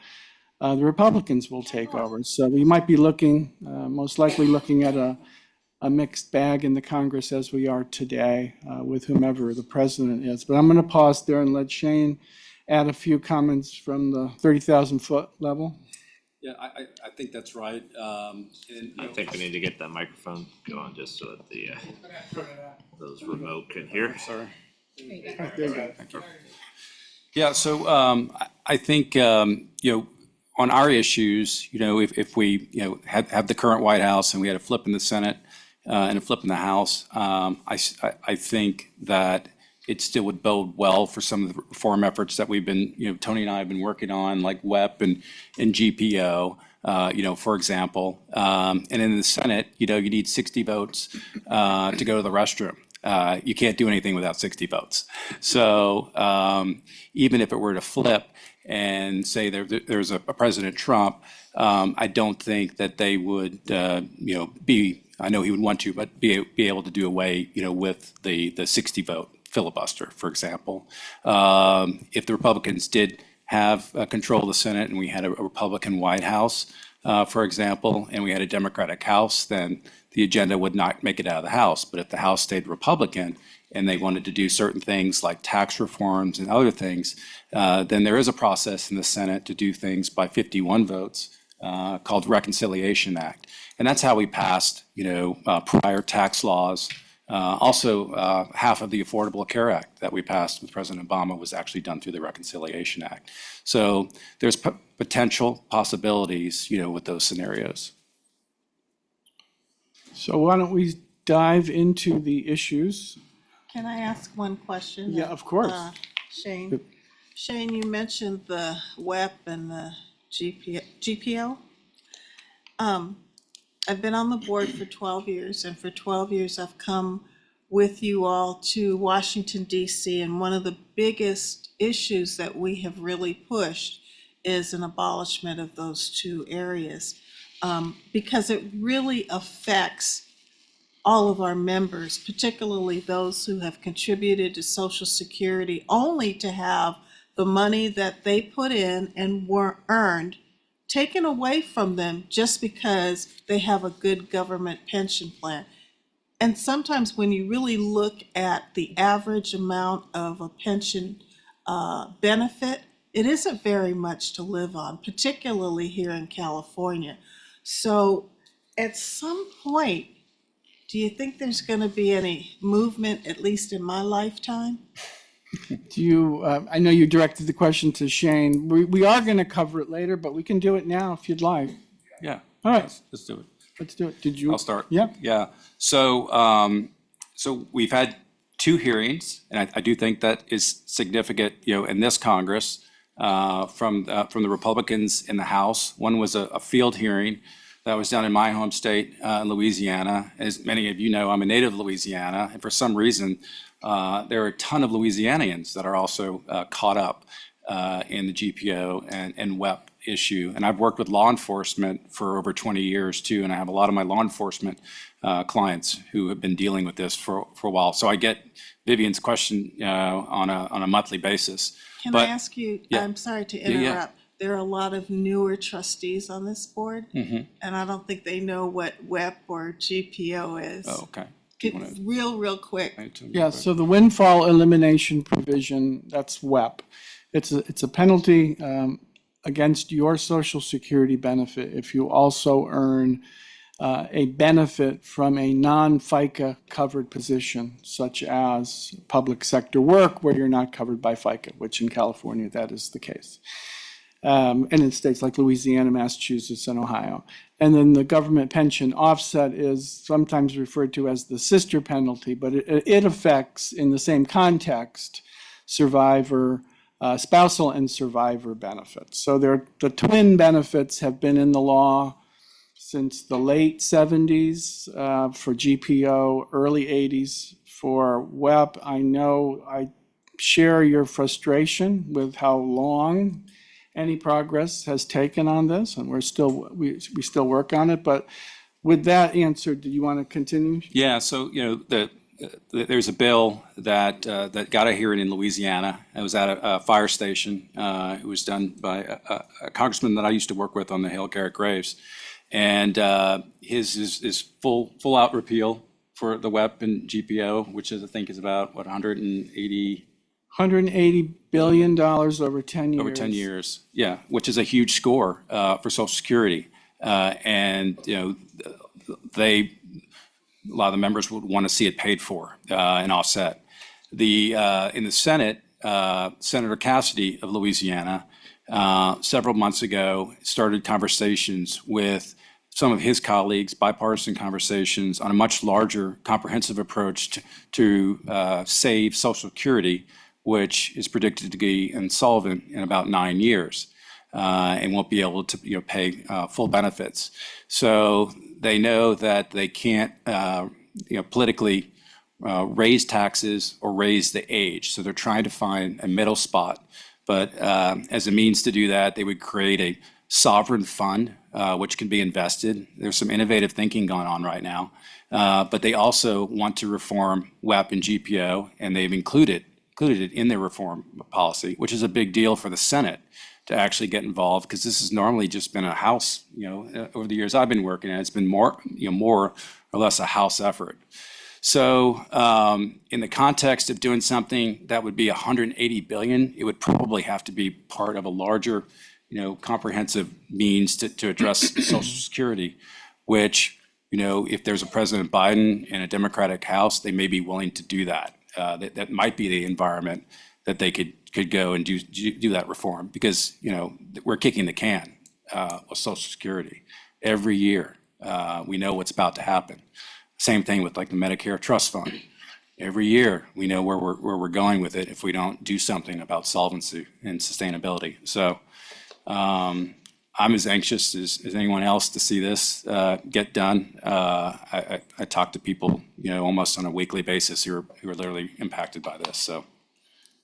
the Republicans will take over. So we might be looking, most likely looking at a mixed bag in the Congress as we are today with whomever the president is. But I'm going to pause there and let Shane add a few comments from the 30,000-foot level. Yeah, I think that's right. I think we need to get that microphone going just so that the those remote can hear. Sorry. There you go. Thank you. Yeah, so I think on our issues, if we have the current White House and we had a flip in the Senate and a flip in the House, I think that it still would bode well for some of the reform efforts that we've been, Tony and I have been working on, like WEP and GPO, for example. And in the Senate, you need 60 votes to go to the restroom. You can't do anything without 60 votes. So even if it were to flip and say there's a President Trump, I don't think that they would, I know he would want to, but be able to do away, with the 60 vote filibuster, for example. If the Republicans did have control of the Senate and we had a Republican White House, for example, and we had a Democratic House, then the agenda would not make it out of the House. But if the House stayed Republican and they wanted to do certain things like tax reforms and other things, then there is a process in the Senate to do things by 51 votes called Reconciliation Act. And that's how we passed, prior tax laws. Also, half of the Affordable Care Act that we passed with President Obama was actually done through the Reconciliation Act. So there's potential possibilities, with those scenarios. So why don't we dive into the issues? Can I ask one question? Yeah, of course. Shane, you mentioned the WEP and the GPO. I've been on the board for 12 years, and for 12 years I've come with you all to Washington, D.C., and one of the biggest issues that we have really pushed is an abolishment of those two areas, because it really affects all of our members, particularly those who have contributed to Social Security, only to have the money that they put in and were earned taken away from them just because they have a good government pension plan. And sometimes when you really look at the average amount of a pension benefit, it isn't very much to live on, particularly here in California. So at some point, do you think there's going to be any movement, at least in my lifetime? Do you, I know you directed the question to Shane. We are going to cover it later, but we can do it now if you'd like. Yeah. All right. Let's do it. Let's do it. Did you? I'll start. Yeah. Yeah. So, so we've had 2 hearings, and I do think that is significant, in this Congress, from the Republicans in the House. One was a field hearing that was done in my home state, Louisiana. As many of you know, I'm a native of Louisiana, and for some reason, there are a ton of Louisianians that are also caught up in the GPO and WEP issue. And I've worked with law enforcement for over 20 years too, and I have a lot of my law enforcement clients who have been dealing with this for a while. So I get Vivian's question on a monthly basis. Can I ask you, yeah. I'm sorry to Yeah, yeah. interrupt. There are a lot of newer trustees on this board, Mhm. and I don't think they know what WEP or GPO is. Oh, okay. Real quick. Yeah, so the windfall elimination provision, that's WEP. It's a penalty against your Social Security benefit if you also earn a benefit from a non-FICA covered position, such as public sector work where you're not covered by FICA, which in California that is the case. And in states like Louisiana, Massachusetts, and Ohio. And then the government pension offset is sometimes referred to as the sister penalty, but it affects, in the same context, survivor, spousal and survivor benefits. So the twin benefits have been in the law since the late 70s for GPO, early 80s for WEP. I know I share your frustration with how long any progress has taken on this, and we still work on it. But with that answer, do you want to continue? Yeah, so there's a bill that got a hearing in Louisiana. It was at a fire station. It was done by a congressman that I used to work with on the Hill, Garrett Graves, and his is full out repeal for the WEP and GPO, which I think is about what $180 billion over 10 years. Over 10 years, yeah, which is a huge score for Social Security. And, a lot of the members would want to see it paid for and offset. In the Senate, Senator Cassidy of Louisiana, several months ago, started conversations with some of his colleagues, bipartisan conversations on a much larger comprehensive approach to save Social Security, which is predicted to be insolvent in about 9 years and won't be able to pay full benefits. So they know that they can't politically raise taxes or raise the age. So they're trying to find a middle spot. But as a means to do that, they would create a sovereign fund which can be invested. There's some innovative thinking going on right now. But they also want to reform WEP and GPO, and they've included it in their reform policy, which is a big deal for the Senate to actually get involved, because this has normally just been a House, over the years I've been working at, it's been more or less a House effort. So in the context of doing something that would be $180 billion, it would probably have to be part of a larger, comprehensive means to address Social Security, which, if there's a President Biden and a Democratic House, they may be willing to do that. That might be the environment that they could go and do that reform, because we're kicking the can with Social Security every year. We know what's about to happen. Same thing with like the Medicare Trust Fund. Every year we know where we're going with it if we don't do something about solvency and sustainability. So I'm as anxious as anyone else to see this get done. I talk to people, almost on a weekly basis who are literally impacted by this. So,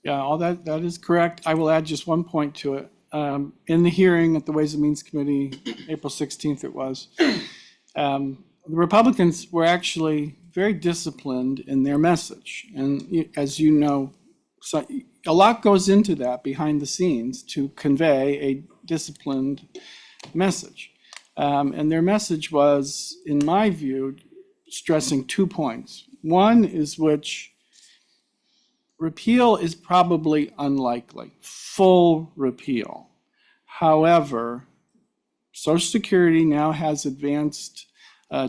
yeah, all that is correct. I will add just one point to it. In the hearing at the Ways and Means Committee, April 16th it was, the Republicans were actually very disciplined in their message. And as you know, so a lot goes into that behind the scenes to convey a disciplined message. And their message was, in my view, stressing 2 points. One is which repeal is probably unlikely, full repeal. However, Social Security now has advanced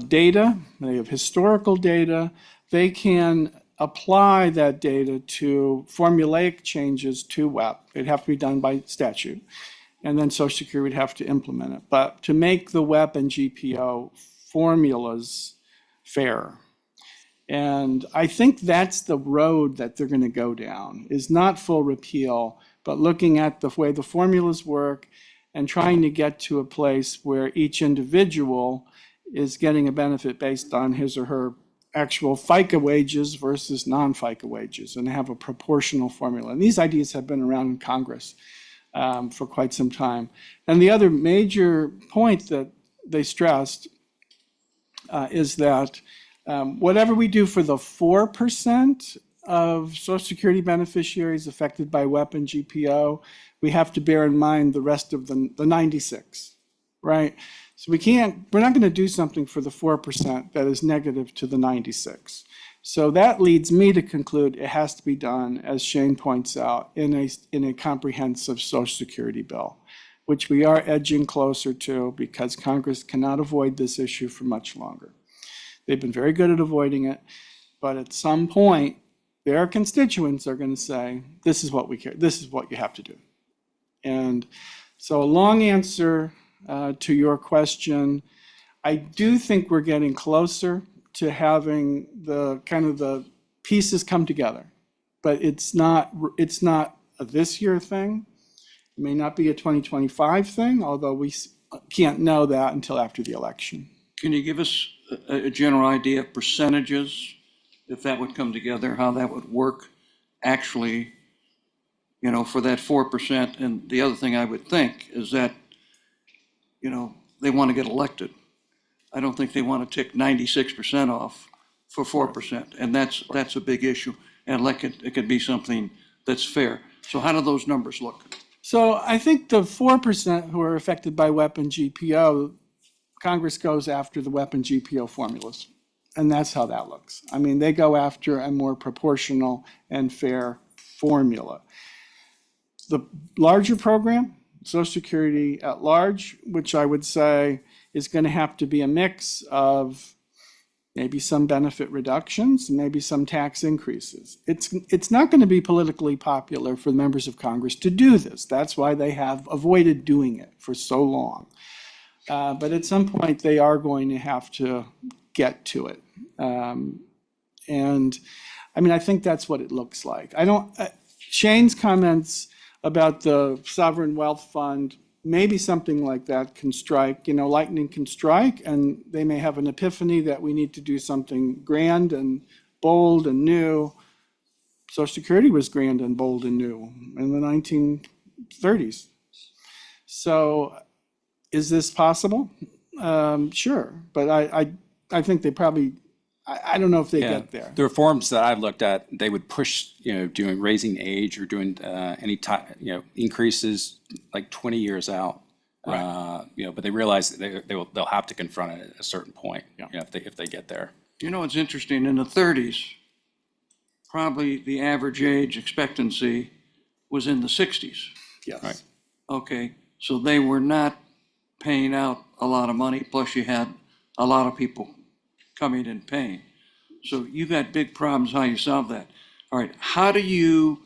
data, they have historical data, they can apply that data to formulaic changes to WEP. It'd have to be done by statute. And then Social Security would have to implement it. But to make the WEP and GPO formulas fair. And I think that's the road that they're going to go down, is not full repeal, but looking at the way the formulas work and trying to get to a place where each individual is getting a benefit based on his or her actual FICA wages versus non-FICA wages, and have a proportional formula. And these ideas have been around in Congress for quite some time. And the other major point that they stressed is that whatever we do for the 4% of Social Security beneficiaries affected by WEP and GPO, we have to bear in mind the rest of the 96, right? So we're not going to do something for the 4% that is negative to the 96. So that leads me to conclude it has to be done, as Shane points out, in a comprehensive Social Security bill, which we are edging closer to because Congress cannot avoid this issue for much longer. They've been very good at avoiding it, but at some point, their constituents are going to say, this is what we care, this is what you have to do. And so a long answer to your question, I do think we're getting closer to having the kind of the pieces come together, but it's not a this year thing. It may not be a 2025 thing, although we can't know that until after the election. Can you give us a general idea of percentages, if that would come together, how that would work actually, you know, for that 4%? And the other thing I would think is that, you know, they want to get elected. I don't think they want to tick 96% off for 4%. And that's a big issue. And like it could be something that's fair. So how do those numbers look? So I think the 4% who are affected by WEP and GPO, Congress goes after the WEP and GPO formulas. And that's how that looks. I mean, they go after a more proportional and fair formula. The larger program, Social Security at large, which I would say is going to have to be a mix of maybe some benefit reductions, maybe some tax increases. It's not going to be politically popular for members of Congress to do this. That's why they have avoided doing it for so long. But at some point, they are going to have to get to it. And I mean, I think that's what it looks like. Shane's comments about the sovereign wealth fund, maybe something like that can strike, you know, lightning can strike, and they may have an epiphany that we need to do something grand and bold and new. Social Security was grand and bold and new in the 1930s. So is this possible? Sure, but I think they probably, I don't know if they get there. The reforms that I've looked at, they would push, you know, doing raising age or doing any type, you know, increases like 20 years out. Right. You know, but they realize that they'll have to confront it at a certain point, you know, if they get there. You know, it's interesting, in the 30s, probably the average age expectancy was in the 60s. Yes. Right. Okay, so they were not paying out a lot of money, plus you had a lot of people coming and paying. So you got big problems how you solve that. All right, how do you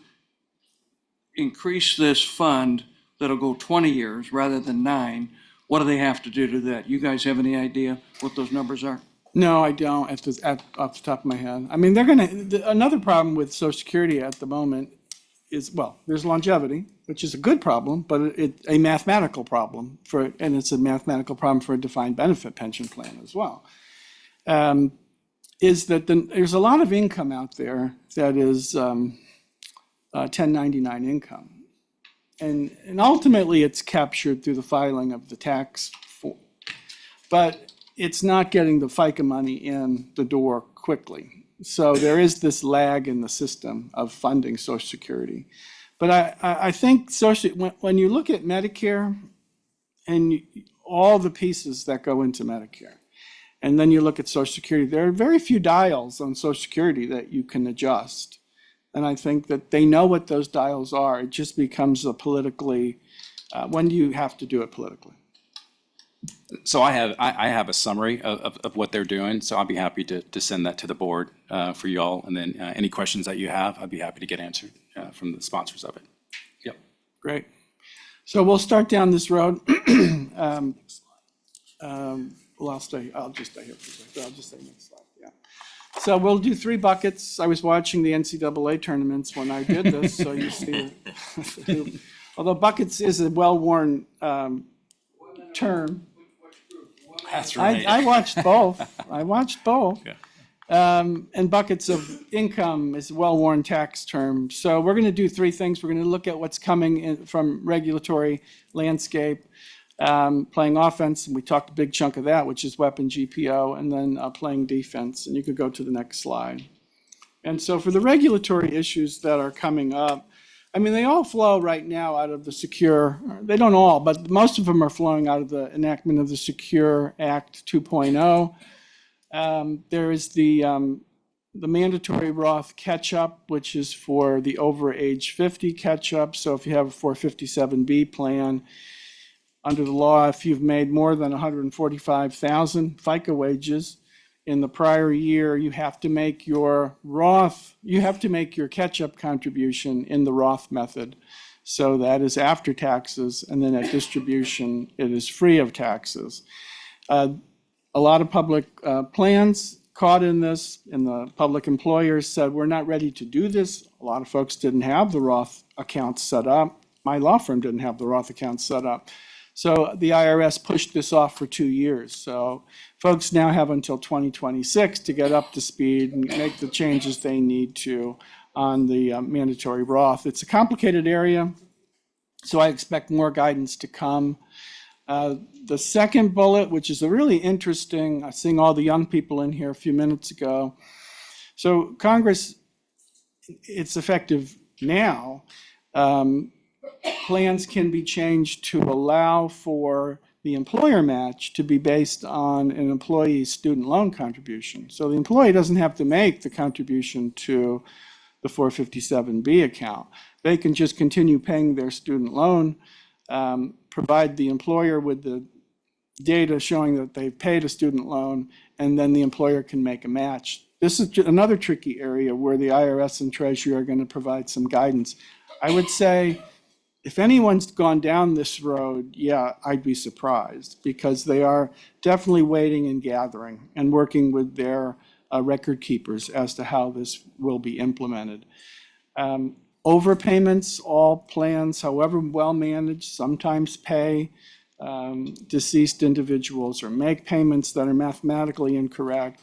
increase this fund that'll go 20 years rather than 9? What do they have to do to that? You guys have any idea what those numbers are? No, I don't off the top of my head. I mean, another problem with Social Security at the moment is, well, there's longevity, which is a good problem, but it's a mathematical problem and it's a mathematical problem for a defined benefit pension plan as well. Is that there's a lot of income out there that is 1099 income. And ultimately it's captured through the filing of the tax form. But it's not getting the FICA money in the door quickly. So there is this lag in the system of funding Social Security. But I think when you look at Medicare and all the pieces that go into Medicare, and then you look at Social Security, there are very few dials on Social Security that you can adjust. And I think that they know what those dials are. It just becomes a politically, when do you have to do it politically? So I have a summary of what they're doing, so I'll be happy to send that to the board for you all. And then any questions that you have, I'd be happy to get answered from the sponsors of it. Yep. Great. So we'll start down this road. Well, I'll just stay here for a second. I'll just say next slide, yeah. So we'll do 3 buckets. I was watching the NCAA tournaments when I did this, so you see. Although buckets is a well-worn term. That's right. I watched both. Yeah. And buckets of income is a well-worn tax term. So we're going to do 3 things. We're going to look at what's coming in from regulatory landscape, playing offense, and we talked a big chunk of that, which is weapon GPO, and then playing defense. And you could go to the next slide. And so for the regulatory issues that are coming up, I mean, they all flow right now out of the Secure, they don't all, but most of them are flowing out of the enactment of the Secure Act 2.0. There is the mandatory Roth catch-up, which is for the over age 50 catch-up. So if you have a 457B plan, under the law, if you've made more than 145,000 FICA wages in the prior year, you have to make your catch-up contribution in the Roth method. So that is after taxes, and then at distribution, it is free of taxes. A lot of public plans caught in this, and the public employers said, we're not ready to do this. A lot of folks didn't have the Roth accounts set up. My law firm didn't have the Roth accounts set up. So the IRS pushed this off for 2 years. So folks now have until 2026 to get up to speed and make the changes they need to on the mandatory Roth. It's a complicated area, so I expect more guidance to come. The second bullet, which is a really interesting, I seeing all the young people in here a few minutes ago. So Congress, it's effective now. Plans can be changed to allow for the employer match to be based on an employee's student loan contribution. So the employee doesn't have to make the contribution to the 457B account. They can just continue paying their student loan, provide the employer with the data showing that they've paid a student loan, and then the employer can make a match. This is another tricky area where the IRS and Treasury are going to provide some guidance. I would say, if anyone's gone down this road, yeah, I'd be surprised, because they are definitely waiting and gathering and working with their record keepers as to how this will be implemented. Overpayments, all plans, however well managed, sometimes pay deceased individuals or make payments that are mathematically incorrect.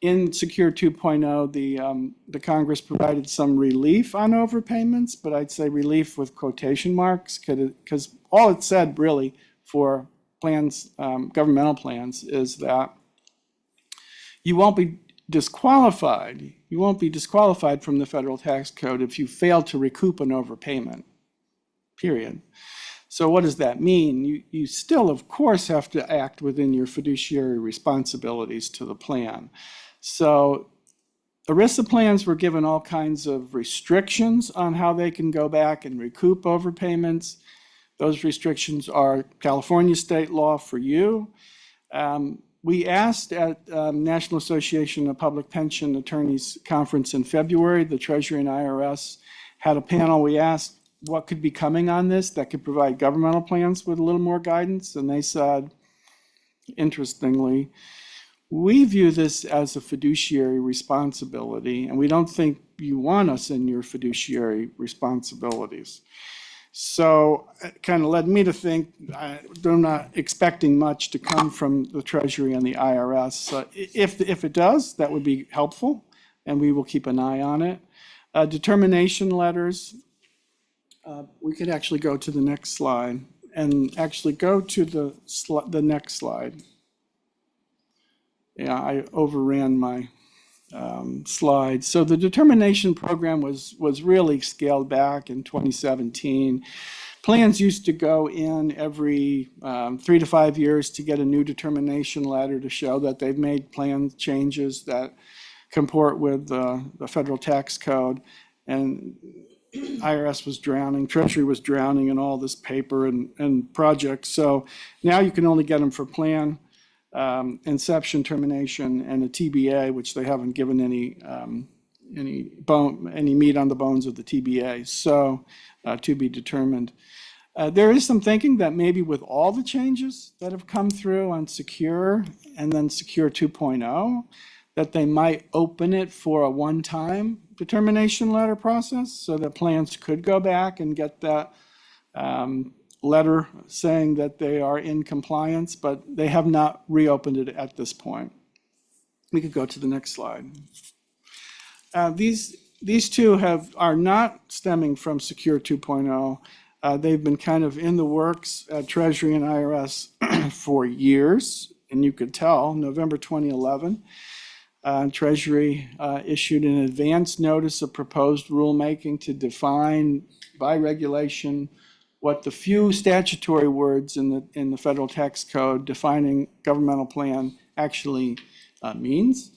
In Secure 2.0, the Congress provided some relief on overpayments, but I'd say relief with quotation marks, because all it said really for plans, governmental plans, is that you won't be disqualified. You won't be disqualified from the federal tax code if you fail to recoup an overpayment, period. So what does that mean? You still, of course, have to act within your fiduciary responsibilities to the plan. So ERISA plans were given all kinds of restrictions on how they can go back and recoup overpayments. Those restrictions are California state law for you. We asked at National Association of Public Pension Attorneys Conference in February, the Treasury and IRS had a panel. We asked what could be coming on this that could provide governmental plans with a little more guidance. And they said, interestingly, we view this as a fiduciary responsibility, and we don't think you want us in your fiduciary responsibilities. So it kind of led me to think I'm not expecting much to come from the Treasury and the IRS. If it does, that would be helpful, and we will keep an eye on it. Determination letters, we could actually go to the next slide, and actually go to the next slide. Yeah, I overran my slide. So the determination program was really scaled back in 2017. Plans used to go in every 3 to 5 years to get a new determination letter to show that they've made plan changes that comport with the federal tax code. And IRS was drowning, Treasury was drowning in all this paper and projects. So now you can only get them for plan, inception, termination, and a TBA, which they haven't given any meat on the bones of the TBA. So to be determined. There is some thinking that maybe with all the changes that have come through on Secure and then Secure 2.0, that they might open it for a one-time determination letter process so that plans could go back and get that letter saying that they are in compliance, but they have not reopened it at this point. We could go to the next slide. These two are not stemming from Secure 2.0. They've been kind of in the works at Treasury and IRS for years, and you could tell, November 2011. Treasury issued an advance notice of proposed rulemaking to define by regulation what the few statutory words in the federal tax code defining governmental plan actually means.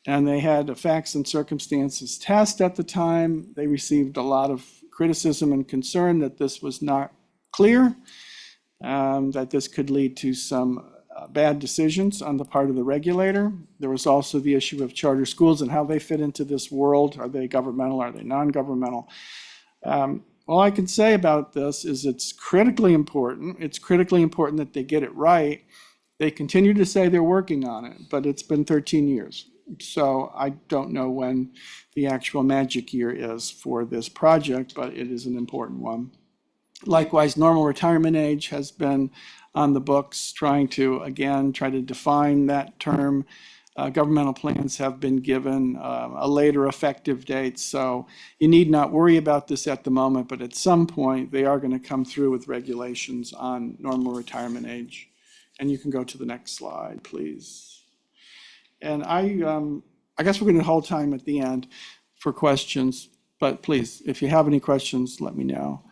And they had a facts and circumstances test at the time. They received a lot of criticism and concern that this was not clear, that this could lead to some bad decisions on the part of the regulator. There was also the issue of charter schools and how they fit into this world. Are they governmental? Are they non-governmental? All I can say about this is it's critically important. It's critically important that they get it right. They continue to say they're working on it, but it's been 13 years. So I don't know when the actual magic year is for this project, but it is an important one. Likewise, normal retirement age has been on the books, trying to, again, try to define that term. Governmental plans have been given a later effective date, so you need not worry about this at the moment, but at some point they are going to come through with regulations on normal retirement age. And you can go to the next slide, please. And I guess we're going to hold time at the end for questions, but please, if you have any questions, let me know.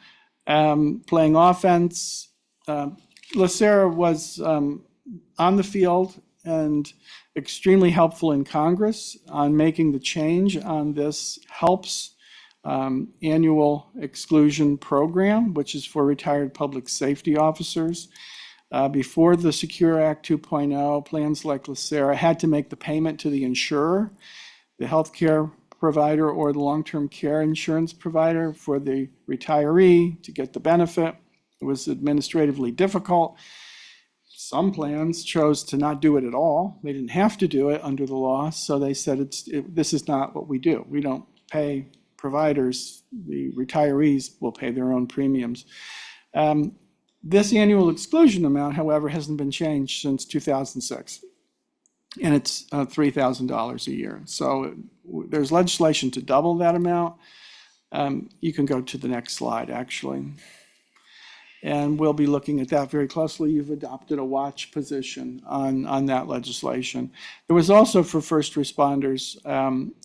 Playing offense, LACERA was on the field and extremely helpful in Congress on making the change on this HELPS annual exclusion program, which is for retired public safety officers. Before the Secure Act 2.0, plans like LACERA had to make the payment to the insurer, the healthcare provider, or the long-term care insurance provider for the retiree to get the benefit. It was administratively difficult. Some plans chose to not do it at all. They didn't have to do it under the law, so they said this is not what we do. We don't pay providers. The retirees will pay their own premiums. This annual exclusion amount, however, hasn't been changed since 2006, and it's $3,000 a year. So there's legislation to double that amount. You can go to the next slide, actually. And we'll be looking at that very closely. You've adopted a watch position on that legislation. There was also, for first responders,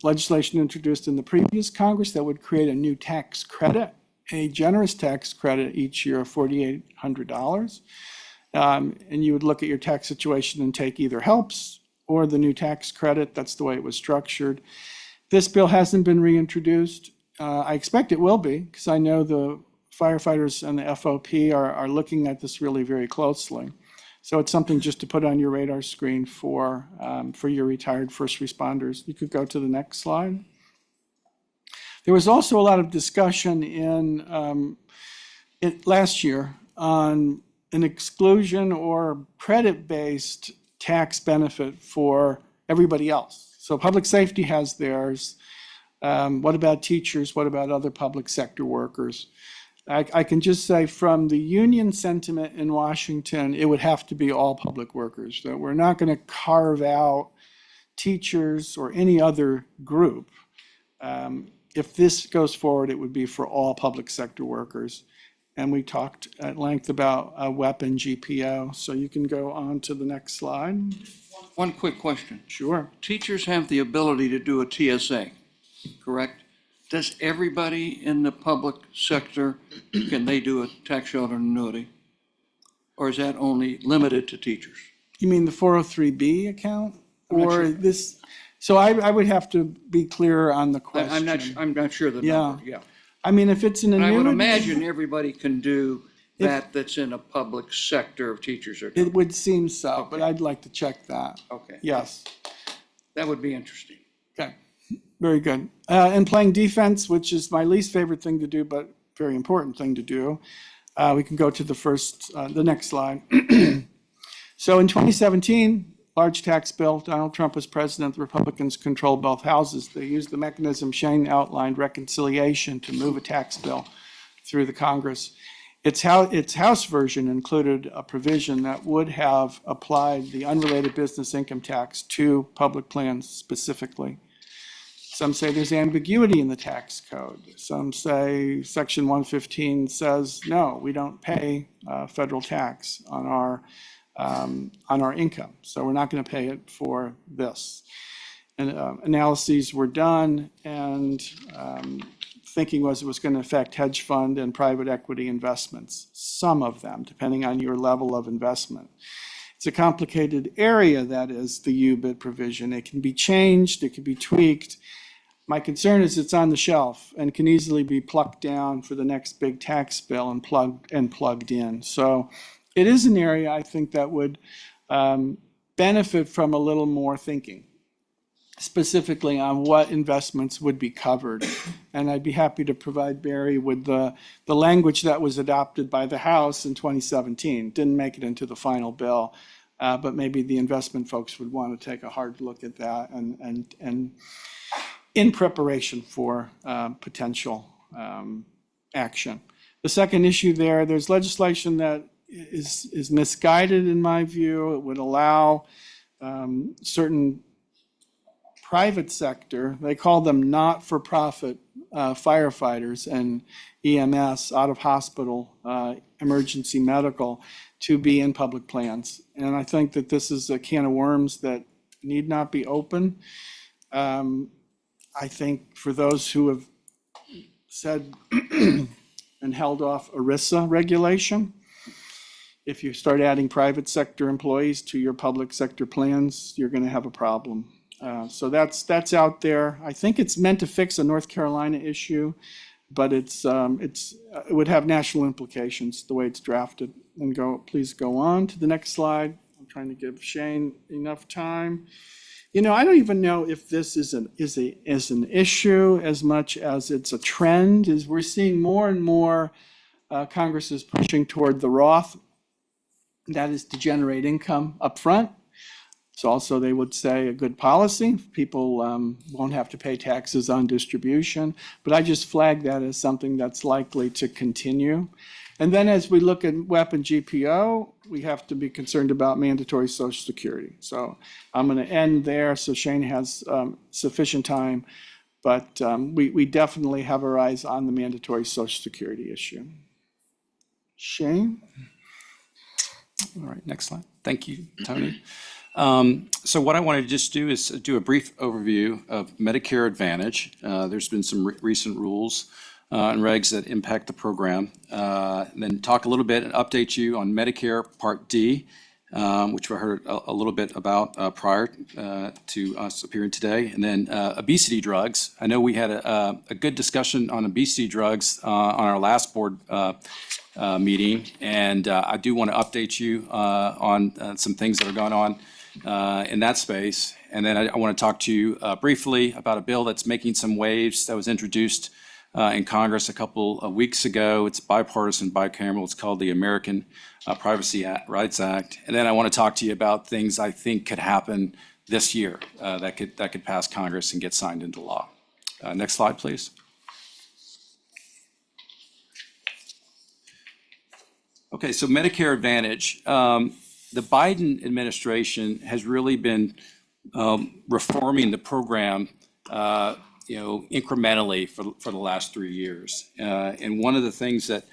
legislation introduced in the previous Congress that would create a new tax credit, a generous tax credit each year of $4,800. And you would look at your tax situation and take either HELPS or the new tax credit. That's the way it was structured. This bill hasn't been reintroduced. I expect it will be, because I know the firefighters and the FOP are looking at this really very closely. So it's something just to put on your radar screen for your retired first responders. You could go to the next slide. There was also a lot of discussion last year on an exclusion or credit-based tax benefit for everybody else. So public safety has theirs. What about teachers? What about other public sector workers? I can just say from the union sentiment in Washington, it would have to be all public workers, that we're not going to carve out teachers or any other group. If this goes forward, it would be for all public sector workers. And we talked at length about WEP and GPO. So you can go on to the next slide. One quick question. Sure. Teachers have the ability to do a TSA, correct? Does everybody in the public sector, can they do a tax shelter annuity? Or is that only limited to teachers? You mean the 403B account? I'm not Or sure. this, so I would have to be clear on the question. I'm not sure the number, yeah. I mean, if it's an And I annuity. would imagine everybody can do that that's in a public sector of teachers or. It would seem so, but I'd like to check that. Okay. Yes. That would be interesting. Okay, very good. And playing defense, which is my least favorite thing to do, but very important thing to do. We can go to the next slide. So in 2017, large tax bill, Donald Trump was president, the Republicans controlled both houses. They used the mechanism Shane outlined, reconciliation, to move a tax bill through the Congress. Its House version included a provision that would have applied the unrelated business income tax to public plans specifically. Some say there's ambiguity in the tax code. Some say Section 115 says, no, we don't pay federal tax on our income, so we're not going to pay it for this. And analyses were done, and thinking was it was going to affect hedge fund and private equity investments, some of them, depending on your level of investment. It's a complicated area, that is the UBIT provision. It can be changed, it can be tweaked. My concern is it's on the shelf and can easily be plucked down for the next big tax bill and plugged in. So it is an area I think that would benefit from a little more thinking, specifically on what investments would be covered. And I'd be happy to provide Barry with the language that was adopted by the House in 2017. Didn't make it into the final bill, but maybe the investment folks would want to take a hard look at that and in preparation for potential action. The second issue there's legislation that is misguided in my view. It would allow certain private sector, they call them not-for-profit firefighters and EMS, out-of-hospital emergency medical, to be in public plans. And I think that this is a can of worms that need not be open. I think for those who have said and held off ERISA regulation, if you start adding private sector employees to your public sector plans, you're going to have a problem. So that's out there. I think it's meant to fix a North Carolina issue, but it would have national implications the way it's drafted. And please go on to the next slide. I'm trying to give Shane enough time. You know, I don't even know if this is an issue as much as it's a trend. Is we're seeing more and more Congress is pushing toward the Roth. That is to generate income up front. It's also, they would say, a good policy. People won't have to pay taxes on distribution. But I just flag that as something that's likely to continue. And then as we look at WEP and GPO, we have to be concerned about mandatory Social Security. So I'm going to end there so Shane has sufficient time. But we definitely have our eyes on the mandatory Social Security issue. Shane? All right, next slide. Thank you, Tony. So what I want to just do is do a brief overview of Medicare Advantage. There's been some recent rules and regs that impact the program. Then talk a little bit and update you on Medicare Part D, which we heard a little bit about prior to us appearing today. And then obesity drugs. I know we had a good discussion on obesity drugs on our last board meeting, and I do want to update you on some things that are going on in that space. And then I want to talk to you briefly about a bill that's making some waves that was introduced in Congress a couple of weeks ago. It's bipartisan, bicameral. It's called the American Privacy Rights Act. And then I want to talk to you about things I think could happen this year that could pass Congress and get signed into law. Next slide, please. Okay, so Medicare Advantage. The Biden administration has really been reforming the program incrementally for the last 3 years. And one of the things that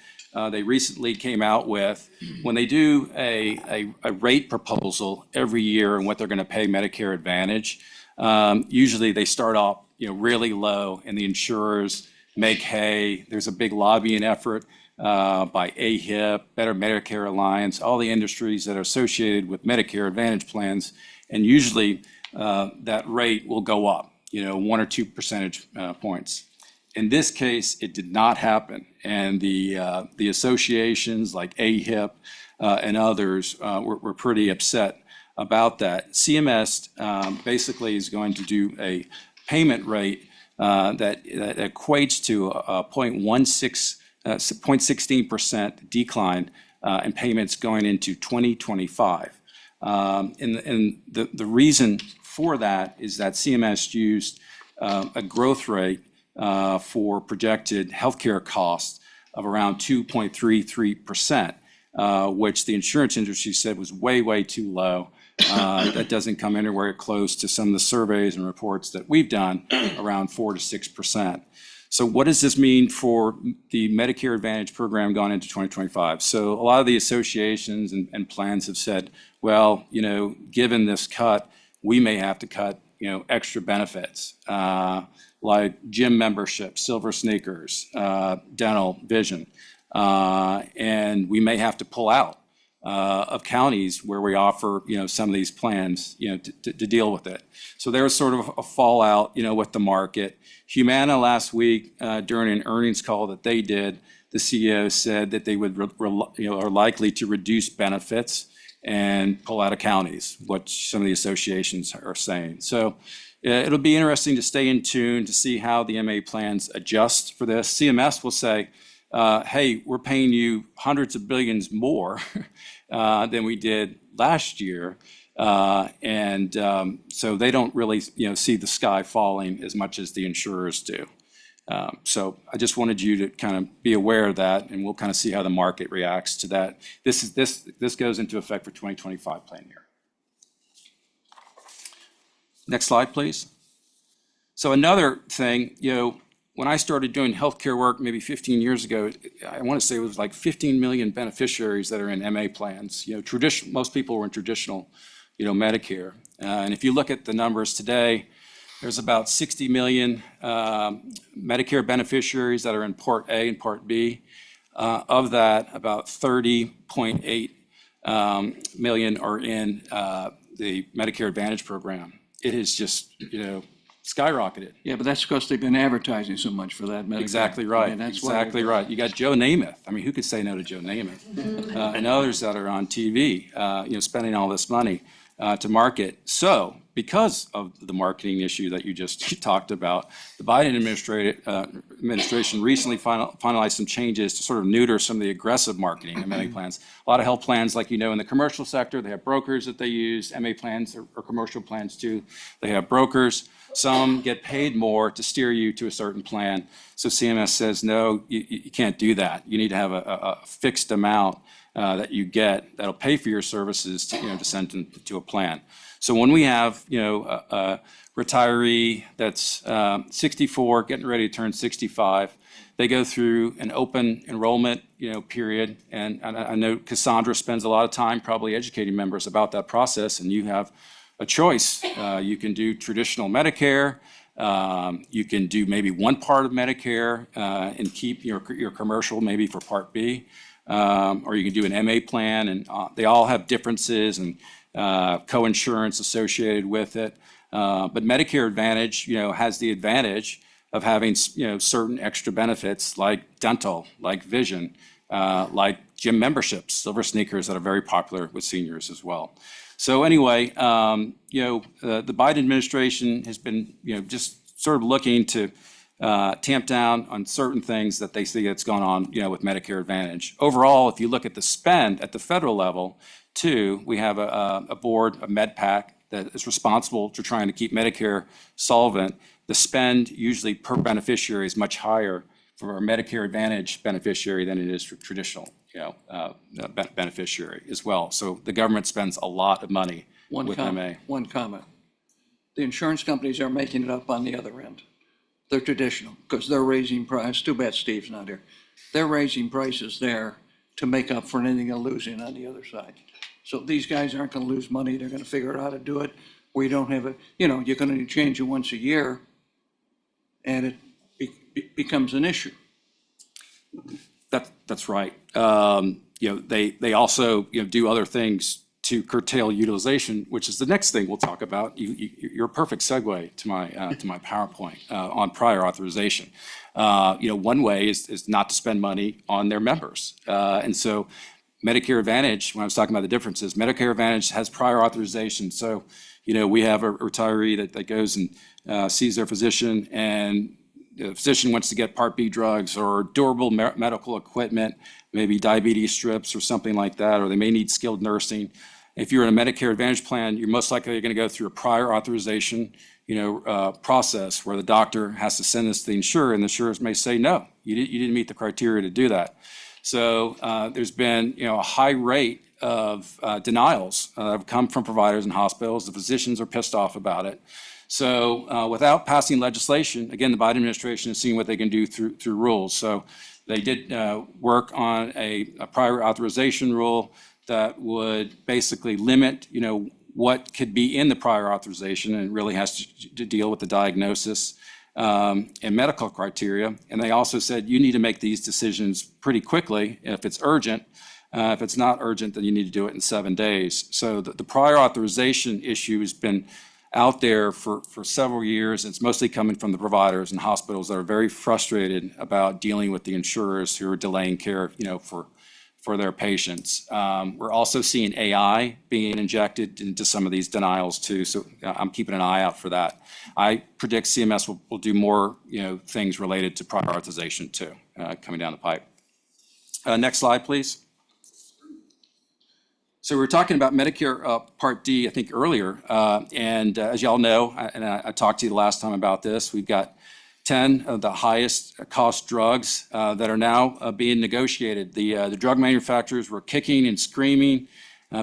they recently came out with, when they do a rate proposal every year and what they're going to pay Medicare Advantage, usually they start off really low, and the insurers make hay. There's a big lobbying effort by AHIP, Better Medicare Alliance, all the industries that are associated with Medicare Advantage plans, and usually that rate will go up, 1 or 2 percentage points. In this case, it did not happen, and the associations like AHIP and others were pretty upset about that. CMS basically is going to do a payment rate that equates to a 0.16% decline in payments going into 2025. And the reason for that is that CMS used a growth rate for projected healthcare costs of around 2.33%, which the insurance industry said was way, way too low. That doesn't come anywhere close to some of the surveys and reports that we've done, around 4 to 6%. So what does this mean for the Medicare Advantage program going into 2025? So a lot of the associations and plans have said, well, given this cut, we may have to cut, extra benefits like gym membership, silver sneakers, dental, vision, and we may have to pull out of counties where we offer, some of these plans, to deal with it. So there was sort of a fallout, with the market. Humana last week, during an earnings call that they did, the CEO said that they would, are likely to reduce benefits and pull out of counties, what some of the associations are saying. So it'll be interesting to stay in tune to see how the MA plans adjust for this. CMS will say, hey, we're paying you hundreds of billions more than we did last year. So they don't really, see the sky falling as much as the insurers do. So I just wanted you to kind of be aware of that, and we'll kind of see how the market reacts to that. This goes into effect for 2025 plan year. Next slide, please. So another thing, when I started doing healthcare work maybe 15 years ago, I want to say it was like 15 million beneficiaries that are in MA plans. Most people were in traditional, Medicare. And if you look at the numbers today, there's about 60 million Medicare beneficiaries that are in Part A and Part B. Of that, about 30.8 million are in the Medicare Advantage program. It has just, skyrocketed. Yeah, but that's because they've been advertising so much for that Medicare. Exactly right. That's exactly right. You got Joe Namath. I mean, who could say no to Joe Namath? And others that are on TV, spending all this money to market. So because of the marketing issue that you just talked about, the Biden administration recently finalized some changes to sort of neuter some of the aggressive marketing in MA plans. A lot of health plans, like in the commercial sector, they have brokers that they use. MA plans or commercial plans too, they have brokers. Some get paid more to steer you to a certain plan. So CMS says, no, you can't do that. You need to have a fixed amount that you get that'll pay for your services to send them to a plan. So when we have, a retiree that's 64, getting ready to turn 65, they go through an open enrollment, period. And I know Cassandra spends a lot of time probably educating members about that process, and you have a choice. You can do traditional Medicare. You can do maybe one part of Medicare and keep your commercial maybe for Part B. Or you can do an MA plan, and they all have differences and co-insurance associated with it. But Medicare Advantage, has the advantage of having, certain extra benefits like dental, like vision, like gym memberships, silver sneakers that are very popular with seniors as well. So anyway, the Biden administration has been, just sort of looking to tamp down on certain things that they see that's going on, with Medicare Advantage. Overall, if you look at the spend at the federal level, too, we have a board, a MedPAC, that is responsible for trying to keep Medicare solvent. The spend usually per beneficiary is much higher for a Medicare Advantage beneficiary than it is for traditional, beneficiary as well. So the government spends a lot of money with MA. One comment. The insurance companies are making it up on the other end. the traditional, because they're raising price. Too bad Steve's not here. They're raising prices there to make up for anything they're losing on the other side. So these guys aren't gonna lose money. They're gonna figure out how to do it where you don't have a, you're gonna change it once a year and it becomes an issue. That's right. They also, do other things to curtail utilization, which is the next thing we'll talk about. You're a perfect segue to my PowerPoint on prior authorization. One way is not to spend money on their members. And so Medicare Advantage, when I was talking about the differences, Medicare Advantage has prior authorization. So, we have a retiree that goes and sees their physician, and the physician wants to get Part B drugs or durable medical equipment, maybe diabetes strips or something like that, or they may need skilled nursing. If you're in a Medicare Advantage plan, you're most likely going to go through a prior authorization, process where the doctor has to send this to the insurer, and the insurers may say, no, you didn't meet the criteria to do that. So there's been, a high rate of denials that have come from providers and hospitals. The physicians are pissed off about it. So without passing legislation, again, the Biden administration is seeing what they can do through rules. So they did work on a prior authorization rule that would basically limit, what could be in the prior authorization, and really has to deal with the diagnosis and medical criteria. And they also said you need to make these decisions pretty quickly if it's urgent. If it's not urgent, then you need to do it in 7 days. So the prior authorization issue has been out there for several years. It's mostly coming from the providers and hospitals that are very frustrated about dealing with the insurers who are delaying care, for their patients. We're also seeing AI being injected into some of these denials too. So I'm keeping an eye out for that. I predict CMS will do more, things related to prior authorization too, coming down the pipe. Next slide, please. So we were talking about Medicare Part D, I think earlier, and as y'all know, and I talked to you the last time about this, we've got 10 of the highest cost drugs that are now being negotiated. The drug manufacturers were kicking and screaming,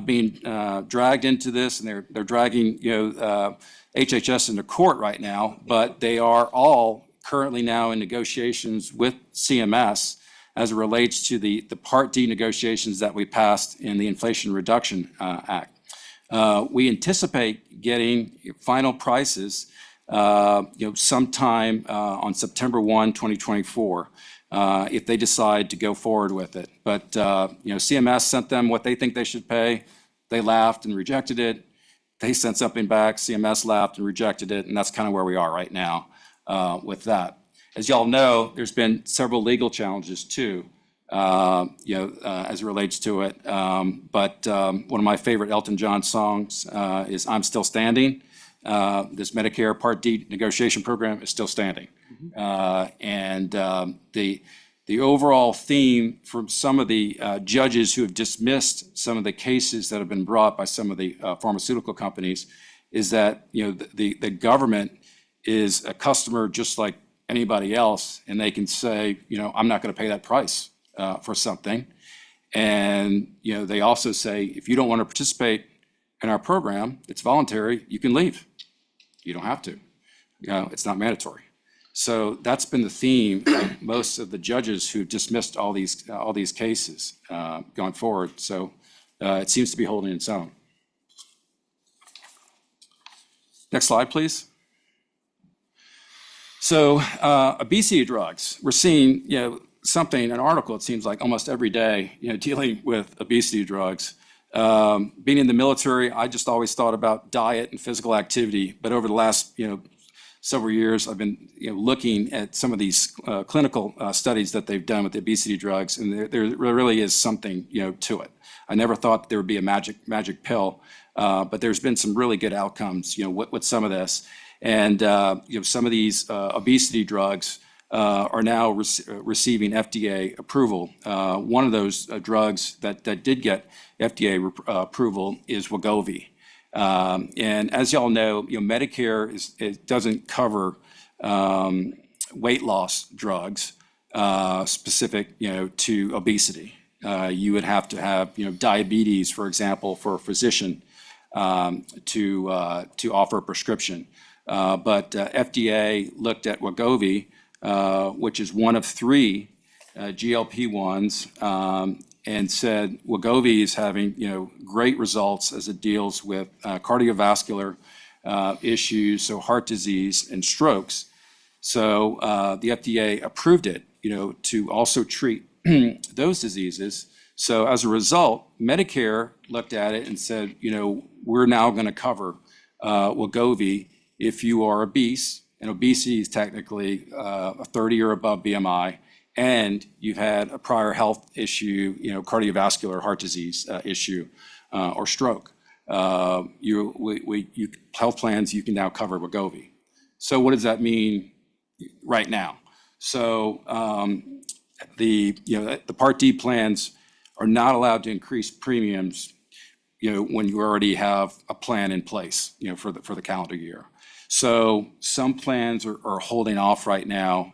being dragged into this, and they're dragging HHS into court right now, but they are all currently now in negotiations with CMS as it relates to the Part D negotiations that we passed in the Inflation Reduction Act. We anticipate getting final prices, sometime on September 1, 2024, if they decide to go forward with it. But, CMS sent them what they think they should pay. They laughed and rejected it. They sent something back. CMS laughed and rejected it. And that's kind of where we are right now with that. As y'all know, there's been several legal challenges too, as it relates to it. But one of my favorite Elton John songs is I'm Still Standing. This Medicare Part D negotiation program is still standing. And the overall theme from some of the judges who have dismissed some of the cases that have been brought by some of the pharmaceutical companies is that, the government is a customer just like anybody else, and they can say, I'm not going to pay that price for something. And, they also say, if you don't want to participate in our program, it's voluntary, you can leave. You don't have to. It's not mandatory. So that's been the theme of most of the judges who dismissed all these cases going forward. So it seems to be holding its own. Next slide, please. So obesity drugs, we're seeing, an article, it seems like almost every day, dealing with obesity drugs. Being in the military, I just always thought about diet and physical activity. But over the last, several years, I've been, looking at some of these clinical studies that they've done with the obesity drugs, and there really is something, to it. I never thought there would be a magic pill, but there's been some really good outcomes, with some of this. And some of these obesity drugs are now receiving FDA approval. One of those drugs that did get FDA approval is Wegovy. And as y'all know, Medicare it doesn't cover weight loss drugs specific, to obesity. You would have to have, diabetes, for example, for a physician to offer a prescription. But FDA looked at Wegovy, which is one of 3 GLP-1s, and said Wegovy is having, great results as it deals with cardiovascular issues, so heart disease and strokes. So the FDA approved it, to also treat those diseases. So as a result, Medicare looked at it and said, we're now going to cover Wegovy if you are obese, and obesity is technically a 30 or above BMI, and you've had a prior health issue, cardiovascular heart disease issue, or stroke. Health plans, you can now cover Wegovy. So what does that mean right now? So the Part D plans are not allowed to increase premiums, when you already have a plan in place, for the calendar year. So some plans are holding off right now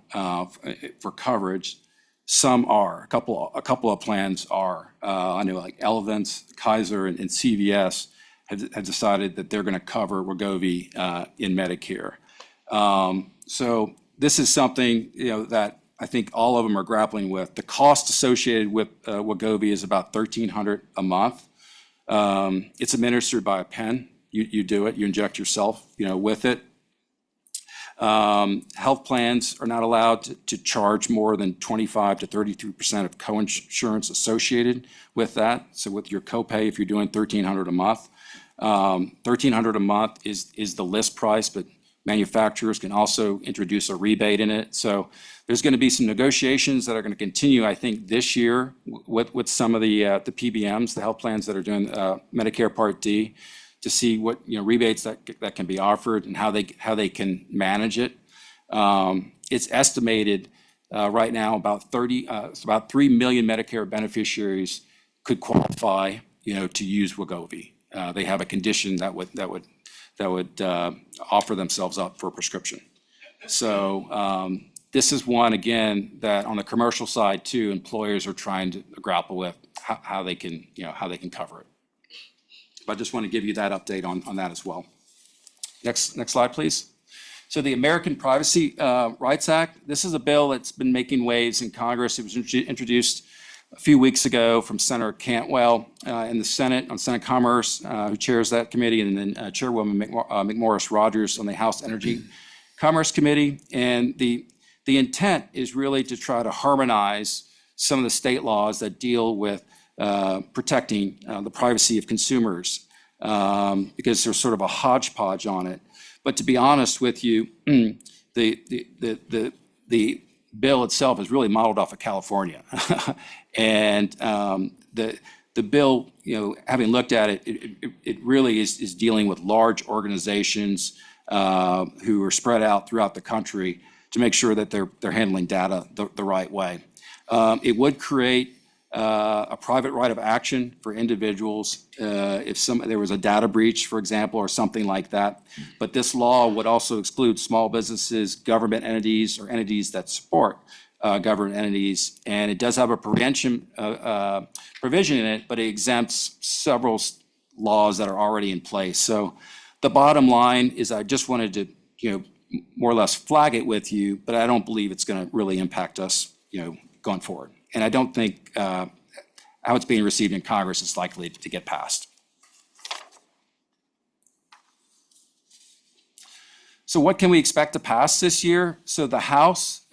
for coverage. Some are. A couple of plans are. I know like Elevance, Kaiser, and CVS have decided that they're going to cover Wegovy in Medicare. So this is something that I think all of them are grappling with. The cost associated with Wegovy is about $1,300 a month. It's administered by a pen. You do it. You inject yourself, with it. Health plans are not allowed to charge more than 25 to 33% of coinsurance associated with that. So with your copay, if you're doing $1,300 a month, $1,300 a month is the list price, but manufacturers can also introduce a rebate in it. So there's going to be some negotiations that are going to continue, I think, this year with some of the PBMs, the health plans that are doing Medicare Part D, to see what rebates that can be offered and how they can manage it. It's estimated right now about 3 million Medicare beneficiaries could qualify, to use Wegovy. They have a condition that would offer themselves up for a prescription. So this is one, again, that on the commercial side too, employers are trying to grapple with how they can cover it. But I just want to give you that update on that as well. Next slide, please. So the American Privacy Rights Act, this is a bill that's been making waves in Congress. It was introduced a few weeks ago from Senator Cantwell in the Senate, on Senate Commerce, who chairs that committee, and then Chairwoman McMorris Rogers on the House Energy Commerce Committee. And the intent is really to try to harmonize some of the state laws that deal with protecting the privacy of consumers, because there's sort of a hodgepodge on it. But to be honest with you, the bill itself is really modeled off of California. And the bill, having looked at it, it really is dealing with large organizations who are spread out throughout the country to make sure that they're handling data the right way. It would create a private right of action for individuals if there was a data breach, for example, or something like that. But this law would also exclude small businesses, government entities, or entities that support government entities. And it does have a prevention provision in it, but it exempts several laws that are already in place. So the bottom line is, I just wanted to, more or less flag it with you, but I don't believe it's going to really impact us, going forward. And I don't think how it's being received in Congress is likely to get passed. So what can we expect to pass this year? So the House,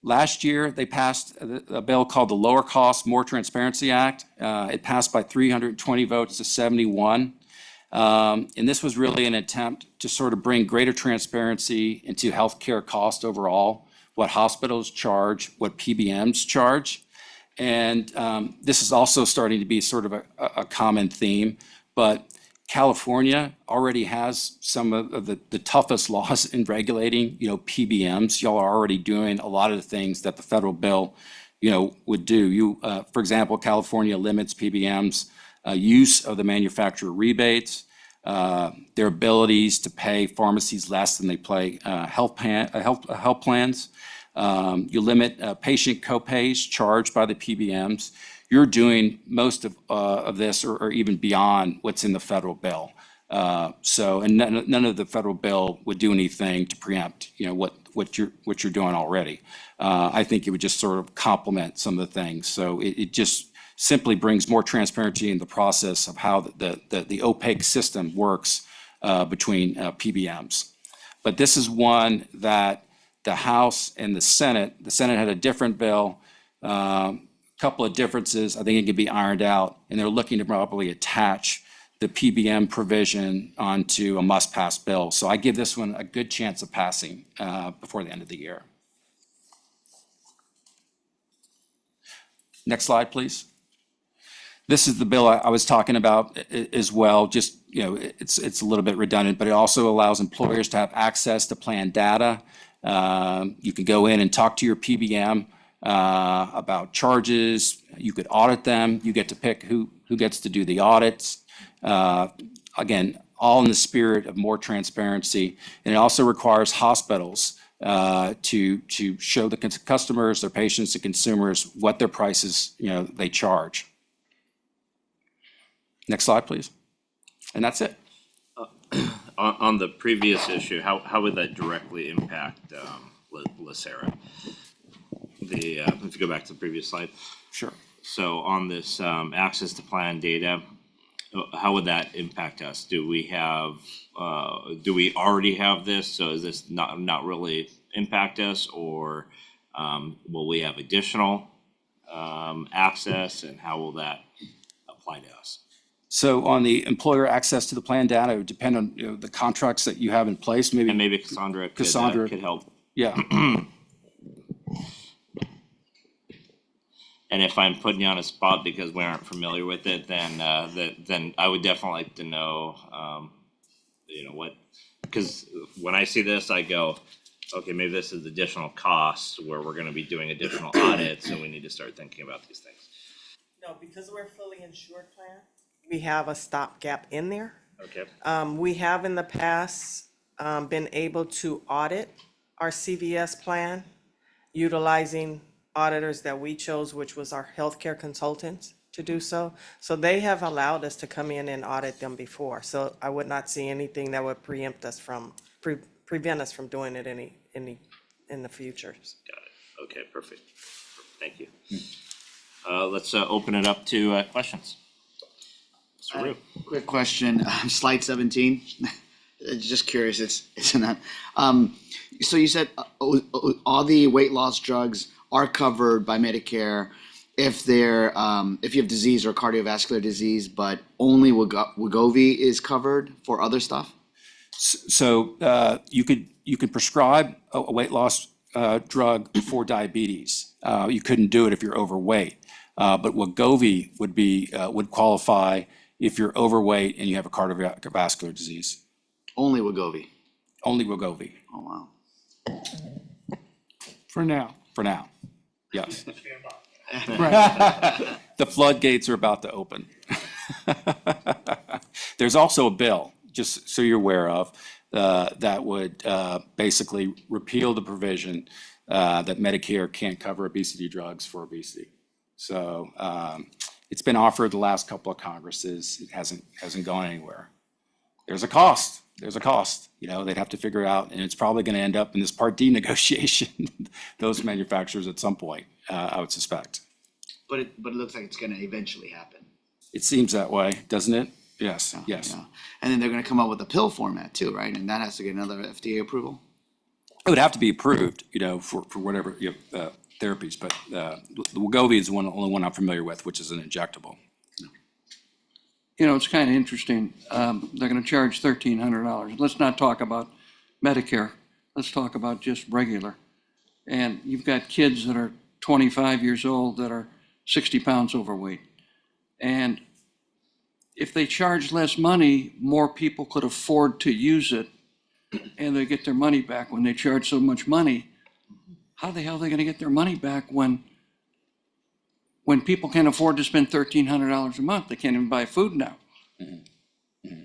last year, they passed a bill called the Lower Cost, More Transparency Act. It passed by 320 votes to 71. And this was really an attempt to sort of bring greater transparency into healthcare cost overall, what hospitals charge, what PBMs charge. And this is also starting to be sort of a common theme. But California already has some of the toughest laws in regulating, PBMs. Y'all are already doing a lot of the things that the federal bill, would do. For example, California limits PBMs' use of the manufacturer rebates, their abilities to pay pharmacies less than they pay health plans. You limit patient copays charged by the PBMs. You're doing most of this or even beyond what's in the federal bill. And none of the federal bill would do anything to preempt, what you're doing already. I think it would just sort of complement some of the things. So it just simply brings more transparency in the process of how the OPEB system works between PBMs. But this is one that the House and the Senate had a different bill, couple of differences. I think it can be ironed out, and they're looking to probably attach the PBM provision onto a must-pass bill. So I give this one a good chance of passing before the end of the year. Next slide, please. This is the bill I was talking about as well. Just, it's a little bit redundant, but it also allows employers to have access to plan data. You can go in and talk to your PBM about charges. You could audit them. You get to pick who gets to do the audits. Again, all in the spirit of more transparency. And it also requires hospitals to show the customers, their patients, the consumers, what their prices, they charge. Next slide, please. And that's it. On the previous issue, how would that directly impact LACERA? If you go back to the previous slide. Sure. So on this access to plan data, how would that impact us? Do we already have this? So is this not really impact us, or will we have additional access, and how will that apply to us? So on the employer access to the plan data, it would depend on the contracts that you have in place. Maybe Cassandra could help. Yeah. And if I'm putting you on a spot because we aren't familiar with it, then I would definitely like to know, what, because when I see this, I go, okay, maybe this is additional costs where we're going to be doing additional audits, and we need to start thinking about these things. No, because we're fully insured plan, we have a stopgap in there. Okay. We have in the past been able to audit our CVS plan utilizing auditors that we chose, which was our healthcare consultants, to do so. So they have allowed us to come in and audit them before. So I would not see anything that would prevent us from doing it in the future. Got it. Okay, perfect. Thank you. Let's open it up to questions. Mr. Rue. Quick question, slide 17. Just curious, it's not. So you said all the weight loss drugs are covered by Medicare if if you have disease or cardiovascular disease, but only Wegovy is covered for other stuff? So you could prescribe a weight loss drug for diabetes. You couldn't do it if you're overweight. But Wegovy would qualify if you're overweight and you have a cardiovascular disease. Only Wegovy? Only Wegovy. Oh, wow. For now. For now, yes. Right. The floodgates are about to open. There's also a bill, just so you're aware of, that would basically repeal the provision that Medicare can't cover obesity drugs for obesity. So it's been offered the last couple of Congresses. It hasn't gone anywhere. There's a cost. They'd have to figure out, and it's probably going to end up in this Part D negotiation, those manufacturers at some point, I would suspect. But it looks like it's going to eventually happen. It seems that way, doesn't it? Yes, yes. Yeah. And then they're going to come up with a pill format too, right? And that has to get another FDA approval? It would have to be approved, for whatever therapies, but the Wegovy is the only one I'm familiar with, which is an injectable. It's kind of interesting. They're going to charge $1,300. Let's not talk about Medicare. Let's talk about just regular. And you've got kids that are 25 years old that are 60 pounds overweight. And if they charge less money, more people could afford to use it, and they get their money back. When they charge so much money, how the hell are they going to get their money back when people can't afford to spend $1,300 a month? They can't even buy food now. Mm-hmm.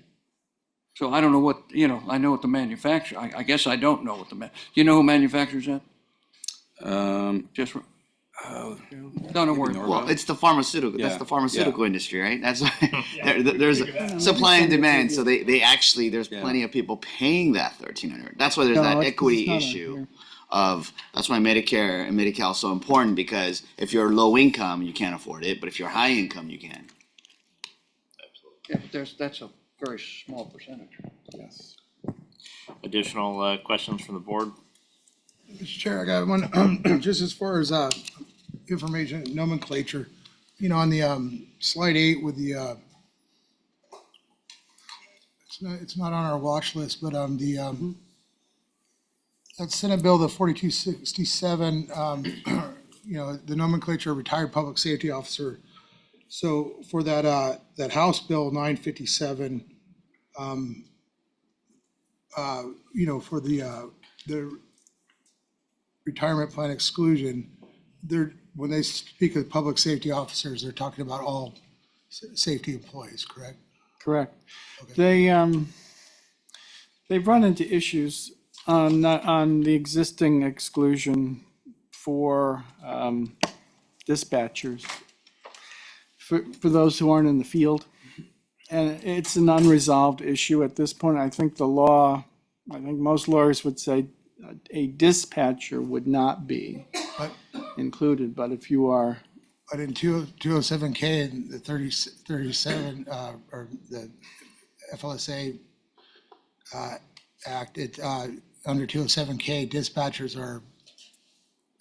So I don't know what, I know what the manufacturer, I guess I don't know what do you know who manufactures that? Don't worry. Well, it's the pharmaceutical, that's Yeah, the pharmaceutical industry, right? That's why, there's a supply and demand, so they actually, there's plenty of people paying that 1,300. That's why there's No, that it's equity not on issue here. of, that's why Medicare and Medi-Cal is so important, because if you're low income, you can't afford it, but if you're high income, you can. Yeah, but that's a very small percentage. Yes. Additional questions from the board? Mr. Chair, I got one, just as far as, information nomenclature, you know, on the, slide 8 with the, it's not on our watch list, but, that Senate Bill, the 4267, you know, the nomenclature of retired public safety officer. So for that, that House Bill 957, you know, for the retirement plan exclusion, when they speak of public safety officers, they're talking about all safety employees, correct? Correct. They've run into issues on the existing exclusion for dispatchers, for those who aren't in the field. And it's an unresolved issue at this point. I think most lawyers would say a dispatcher would not be included, but if you are. But in 207K and the 37, or the FLSA Act, under 207K, dispatchers are,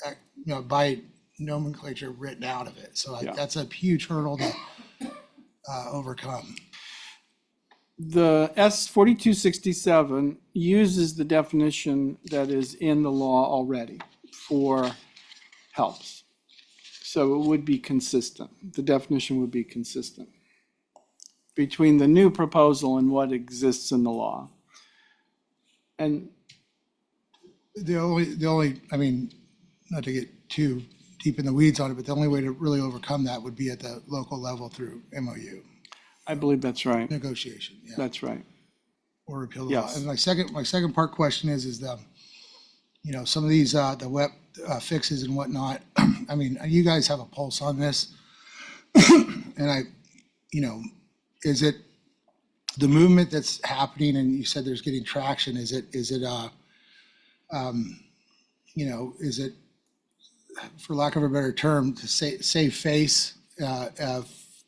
you know, by nomenclature written out of it. So that's a huge hurdle to overcome. The S 4267 uses the definition that is in the law already for helps. So it would be consistent. The definition would be consistent between the new proposal and what exists in the law. And the only, I mean, not to get too deep in the weeds on it, but the only way to really overcome that would be at the local level through MOU. I believe that's right. Negotiation, yeah. That's right. Or repeal the law. Yes. And my second part question is the, you know, some of these, the web fixes and whatnot, I mean, you guys have a pulse on this. And you know, is it the movement that's happening, and you said there's getting traction, is it, you know, is it, for lack of a better term, to save face,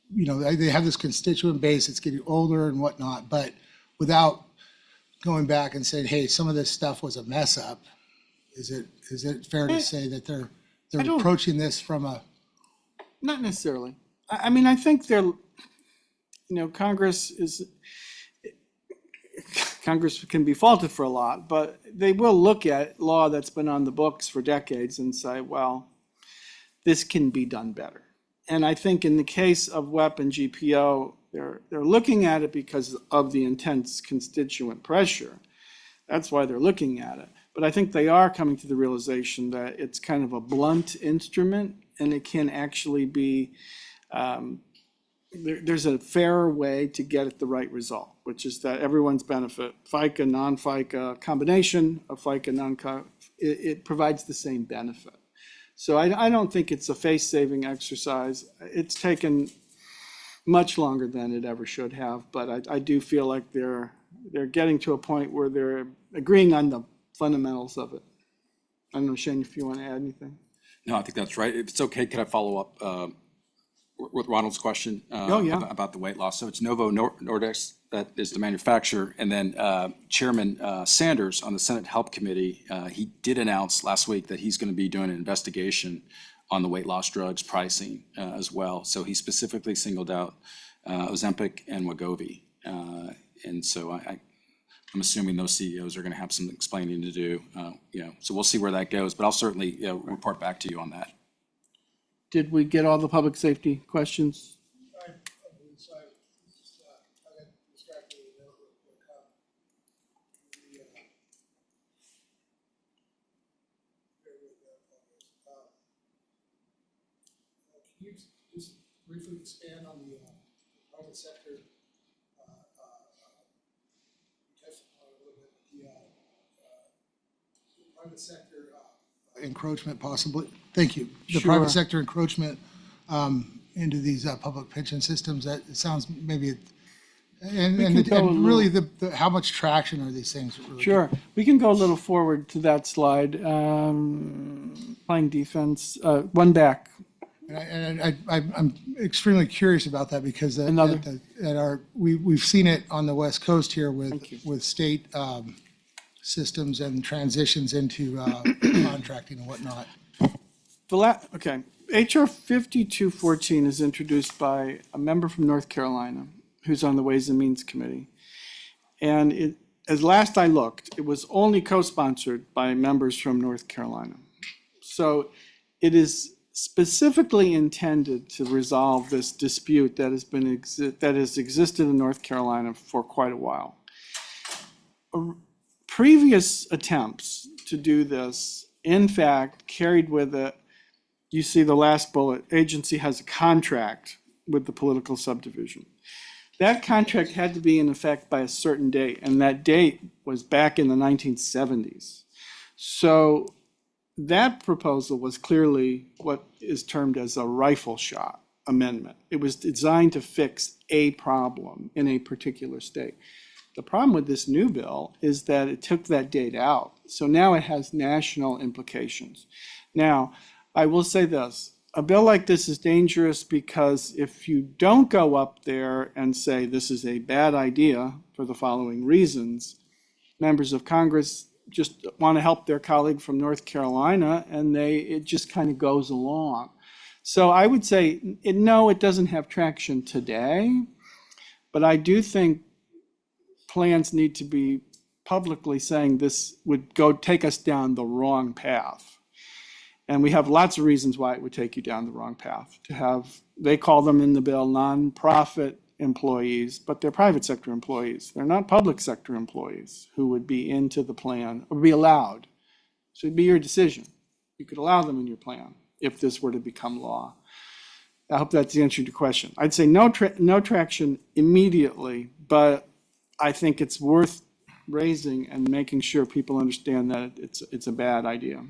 you know, they have this constituent base, it's getting older and whatnot, but without going back and saying, hey, some of this stuff was a mess up, is it fair to say that they're approaching this from a? Not necessarily. I mean, I think they're, you know, Congress can be faulted for a lot, but they will look at law that's been on the books for decades and say, well, this can be done better. And I think in the case of WEP and GPO, they're looking at it because of the intense constituent pressure. That's why they're looking at it. But I think they are coming to the realization that it's kind of a blunt instrument, and it can actually be, there's a fairer way to get at the right result, which is that everyone's benefit, FICA, non-FICA, combination of FICA, non-FICA, it provides the same benefit. So I don't think it's a face-saving exercise. It's taken much longer than it ever should have, but I do feel like they're getting to a point where they're agreeing on the fundamentals of it. I don't know, Shane, if you want to add anything. No, I think that's right. If it's okay, could I follow up with Ronald's question about the weight loss? So it's Novo Nordisk that is the manufacturer, and then Chairman Sanders on the Senate Help Committee, he did announce last week that he's going to be doing an investigation on the weight loss drugs pricing as well. So he specifically singled out Ozempic and Wegovy, and so I'm assuming those CEOs are going to have some explaining to do. You know, so we'll see where that goes, but I'll certainly report back to you on that. Did we get all the public safety questions? Can you just briefly expand on the private sector? Touched upon it a little bit. The private sector encroachment possibly? Thank you. The Sure. private sector encroachment into these public pension systems, that it sounds maybe, and, We and, can it- go a and really how much traction are these things really Sure. We can go a little forward to that slide. Playing defense, one back. I'm extremely curious about that because Another. we've seen it on the West Coast here with state systems and transitions into contracting and whatnot. Okay. HR 5214 is introduced by a member from North Carolina who's on the Ways and Means Committee. And as last I looked, it was only co-sponsored by members from North Carolina. So it is specifically intended to resolve this dispute that has existed in North Carolina for quite a while. Previous attempts to do this, in fact, carried with it, you see the last bullet, agency has a contract with the political subdivision. That contract had to be in effect by a certain date, and that date was back in the 1970s. So that proposal was clearly what is termed as a rifle shot amendment. It was designed to fix a problem in a particular state. The problem with this new bill is that it took that date out. So now it has national implications. Now, I will say this, a bill like this is dangerous because if you don't go up there and say this is a bad idea for the following reasons, members of Congress just want to help their colleague from North Carolina and it just kind of goes along. So I would say, no, it doesn't have traction today, but I do think plans need to be publicly saying this would take us down the wrong path. And we have lots of reasons why it would take you down the wrong path. They call them in the bill nonprofit employees, but they're private sector employees. They're not public sector employees who would be into the plan or be allowed. So it'd be your decision. You could allow them in your plan if this were to become law. I hope that's the answer to your question. I'd say no traction immediately, but I think it's worth raising and making sure people understand that it's a bad idea.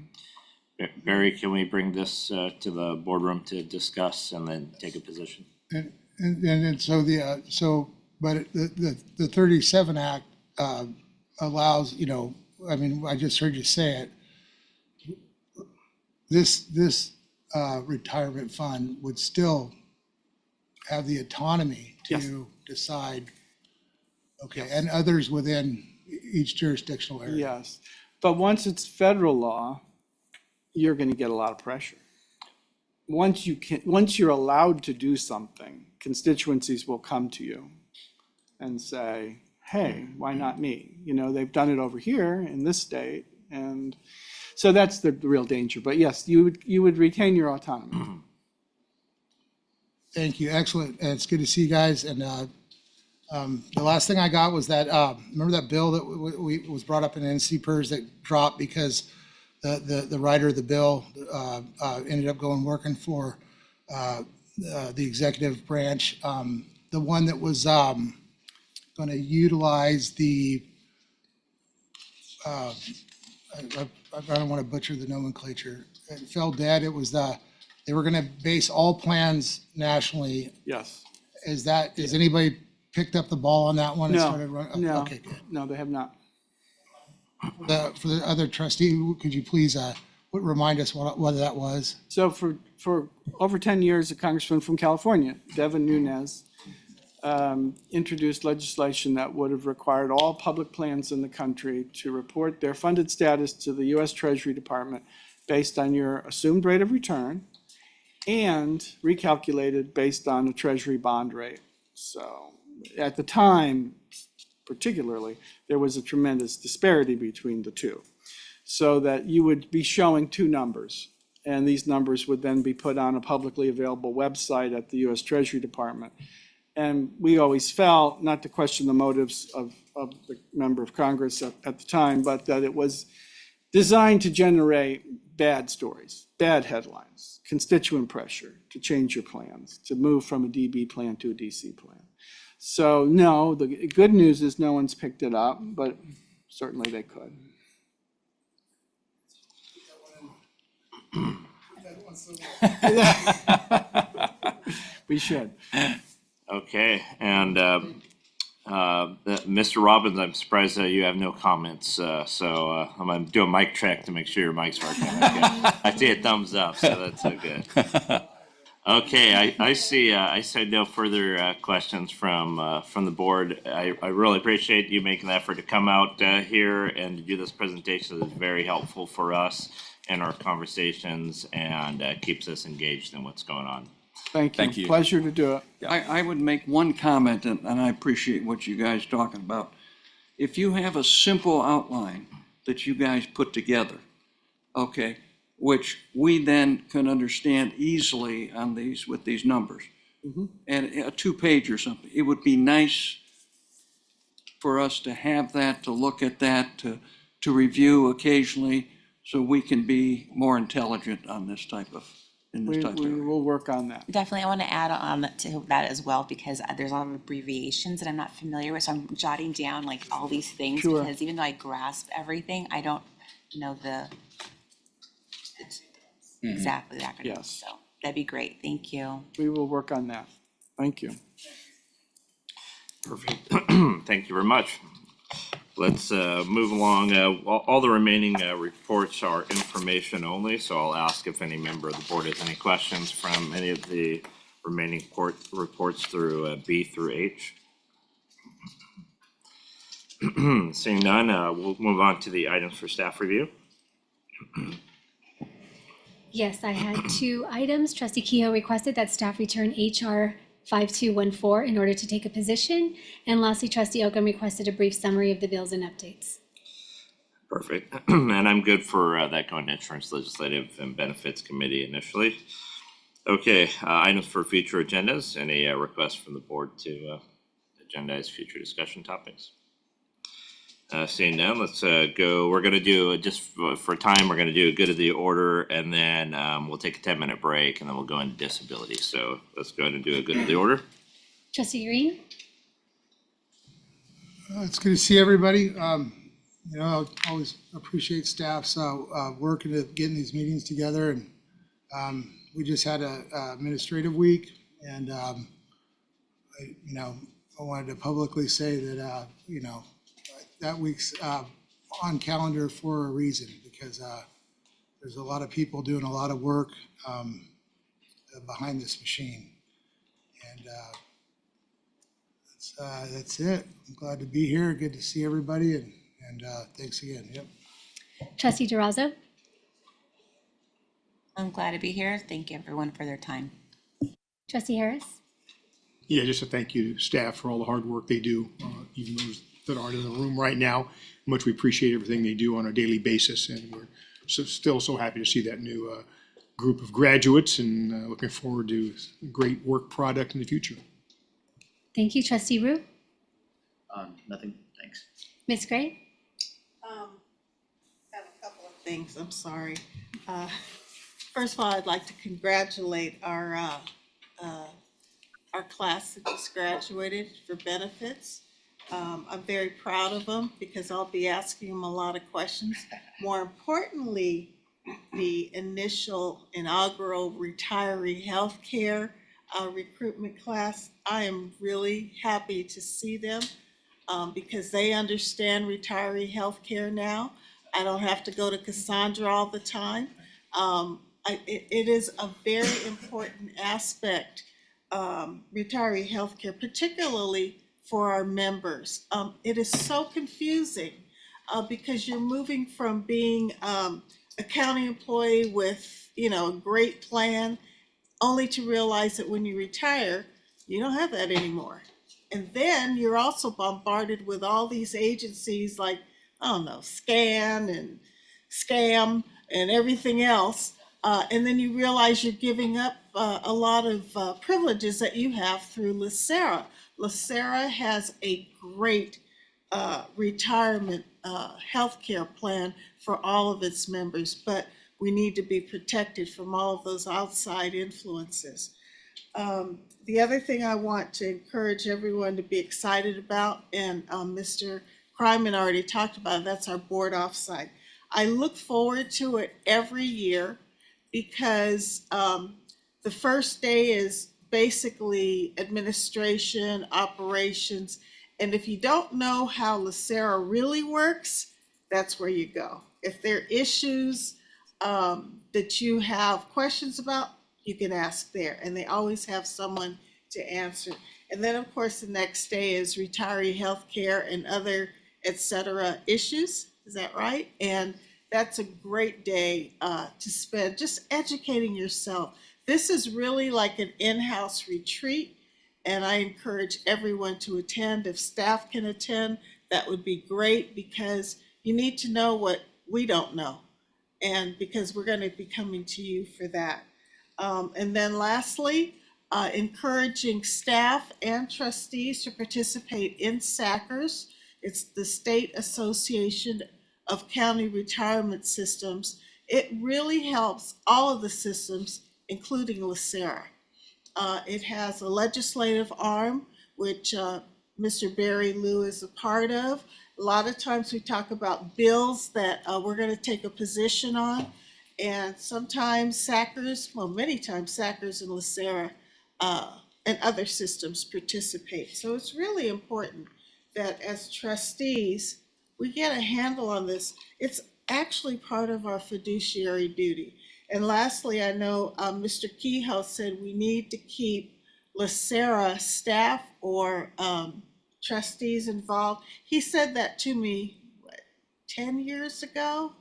Barry, can we bring this to the boardroom to discuss and then take a position? And so but the 37 Act allows, I mean, I just heard you say it. This retirement fund would still have the autonomy to decide, and others within each jurisdictional area. Yes, but once it's federal law, you're going to get a lot of pressure. Once you're allowed to do something, constituencies will come to you and say, hey, why not me? They've done it over here in this state. And so that's the real danger. But yes, you would retain your autonomy. Thank you. Excellent. It's good to see you guys. And the last thing I got was that, remember that bill that was brought up in NCPERS that dropped because the writer of the bill ended up working for the executive branch. The one that was going to utilize the, I don't want to butcher the nomenclature. It fell dead. It was they were going to base all plans nationally. Yes. Has anybody picked up the ball on that one? And started running? No, Okay, good. No, they have not. For the other trustee, could you please remind us what that was? So for over 10 years, a congressman from California, Devin Nunes, introduced legislation that would have required all public plans in the country to report their funded status to the U.S. Treasury Department based on your assumed rate of return and recalculated based on a Treasury bond rate. So at the time, particularly, there was a tremendous disparity between the two, so that you would be showing two numbers, and these numbers would then be put on a publicly available website at the U.S. Treasury Department. And we always felt, not to question the motives of the member of Congress at the time, but that it was designed to generate bad stories, bad headlines, constituent pressure to change your plans, to move from a DB plan to a DC plan. So no, the good news is no one's picked it up, but certainly they could. We should. Okay, and Mr. Robbins, I'm surprised that you have no comments. So I'm gonna do a mic check to make sure your mic's working. Okay. I see a thumbs up, so that's so good. Okay, I see. I said no further questions from the board. I really appreciate you making the effort to come out here and to do this presentation. It's very helpful for us in our conversations and keeps us engaged in what's going on. Thank you. Thank you. Pleasure to do it. I would make one comment, and I appreciate what you guys talking about. If you have a simple outline that you guys put together, okay, which we then can understand easily on these, with these numbers, and a 2-page or something, it would be nice for us to have that, to look at that, to review occasionally, so we can be more intelligent on this type of, in this type of We area. will work on that. Definitely, I want to add on to that as well, because there's a lot of abbreviations that I'm not familiar with, so I'm jotting down like all these things, Sure. because even though I grasp everything, I don't know exactly the acronym. Yes. So that'd be great. Thank you. We will work on that. Thank you. Perfect. Thank you very much. Let's move along. All the remaining reports are information only, so I'll ask if any member of the board has any questions from any of the remaining reports through B through H. Seeing none, we'll move on to the items for staff review. Yes, I had 2 items. Trustee Kehoe requested that staff return HR 5214 in order to take a position. And lastly, Trustee Oakham requested a brief summary of the bills and updates. Perfect. And I'm good for that going to Insurance Legislative and Benefits Committee initially. Okay, items for future agendas. Any requests from the board to agendize future discussion topics? Seeing none, let's go. We're going to do, just for time, we're going to do good of the order, and then we'll take a 10-minute break, and then we'll go into disability. So let's go ahead and do a good of the order. Trustee Green? It's good to see everybody. You know, I always appreciate staff's work into getting these meetings together. And we just had a administrative week, and I wanted to publicly say that that week's on calendar for a reason, because there's a lot of people doing a lot of work behind this machine. And that's it. I'm glad to be here. Good to see everybody, and thanks again. Yep. Trustee Durazo? I'm glad to be here. Thank you everyone for their time. Trustee Harris? Yeah, just a thank you to staff for all the hard work they do, even those that aren't in the room right now. Much we appreciate everything they do on a daily basis, and we're still so happy to see that new group of graduates, and looking forward to a great work product in the future. Thank you. Trustee Roux? Nothing, thanks. Ms. Gray? Have a couple of things, I'm sorry. First of all, I'd like to congratulate our class that just graduated for benefits. I'm very proud of them because I'll be asking them a lot of questions. More importantly, the inaugural retiree healthcare recruitment class, I am really happy to see them because they understand retiree healthcare now. I don't have to go to Cassandra all the time. It is a very important aspect, retiree healthcare, particularly for our members. It is so confusing because you're moving from being a county employee with, a great plan, only to realize that when you retire, you don't have that anymore. And then you're also bombarded with all these agencies like, Scan and Scam and everything else. And then you realize you're giving up a lot of privileges that you have through LACERA. LACERA has a great retirement healthcare plan for all of its members, but we need to be protected from all of those outside influences. The other thing I want to encourage everyone to be excited about, and Mr. Kryman already talked about it, that's our board offsite. I look forward to it every year because the first day is basically administration, operations, and if you don't know how LACERA really works, that's where you go. If there are issues that you have questions about, you can ask there, and they always have someone to answer. And then, of course, the next day is retiree health care and other et cetera issues. Is that right? And that's a great day to spend just educating yourself. This is really like an in-house retreat, and I encourage everyone to attend. If staff can attend, that would be great, because you need to know what we don't know, and because we're going to be coming to you for that. And then lastly, encouraging staff and trustees to participate in SACRS. It's the State Association of County Retirement Systems. It really helps all of the systems, including LACERA. It has a legislative arm, which Mr. Barry Liu is a part of. A lot of times we talk about bills that we're going to take a position on, and sometimes SACRS, well, many times SACRS and LACERA and other systems participate. So it's really important that as trustees, we get a handle on this. It's actually part of our fiduciary duty. And lastly, I know Mr. Kehoe said we need to keep LACERA staff or trustees involved. He said that to me, 10 years ago,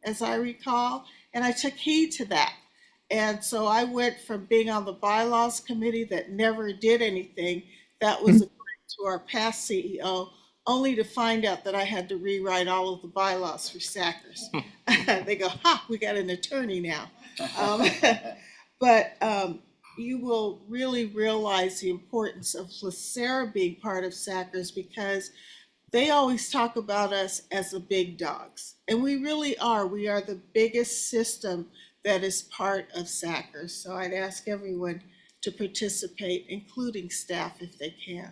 as I recall, and I took heed to that. And so I went from being on the bylaws committee that never did anything, that was according to our past CEO, only to find out that I had to rewrite all of the bylaws for SACRS. They go, ha, we got an attorney now. But you will really realize the importance of LACERA being part of SACRS, because they always talk about us as the big dogs. And we really are. We are the biggest system that is part of SACRS. So I'd ask everyone to participate, including staff if they can.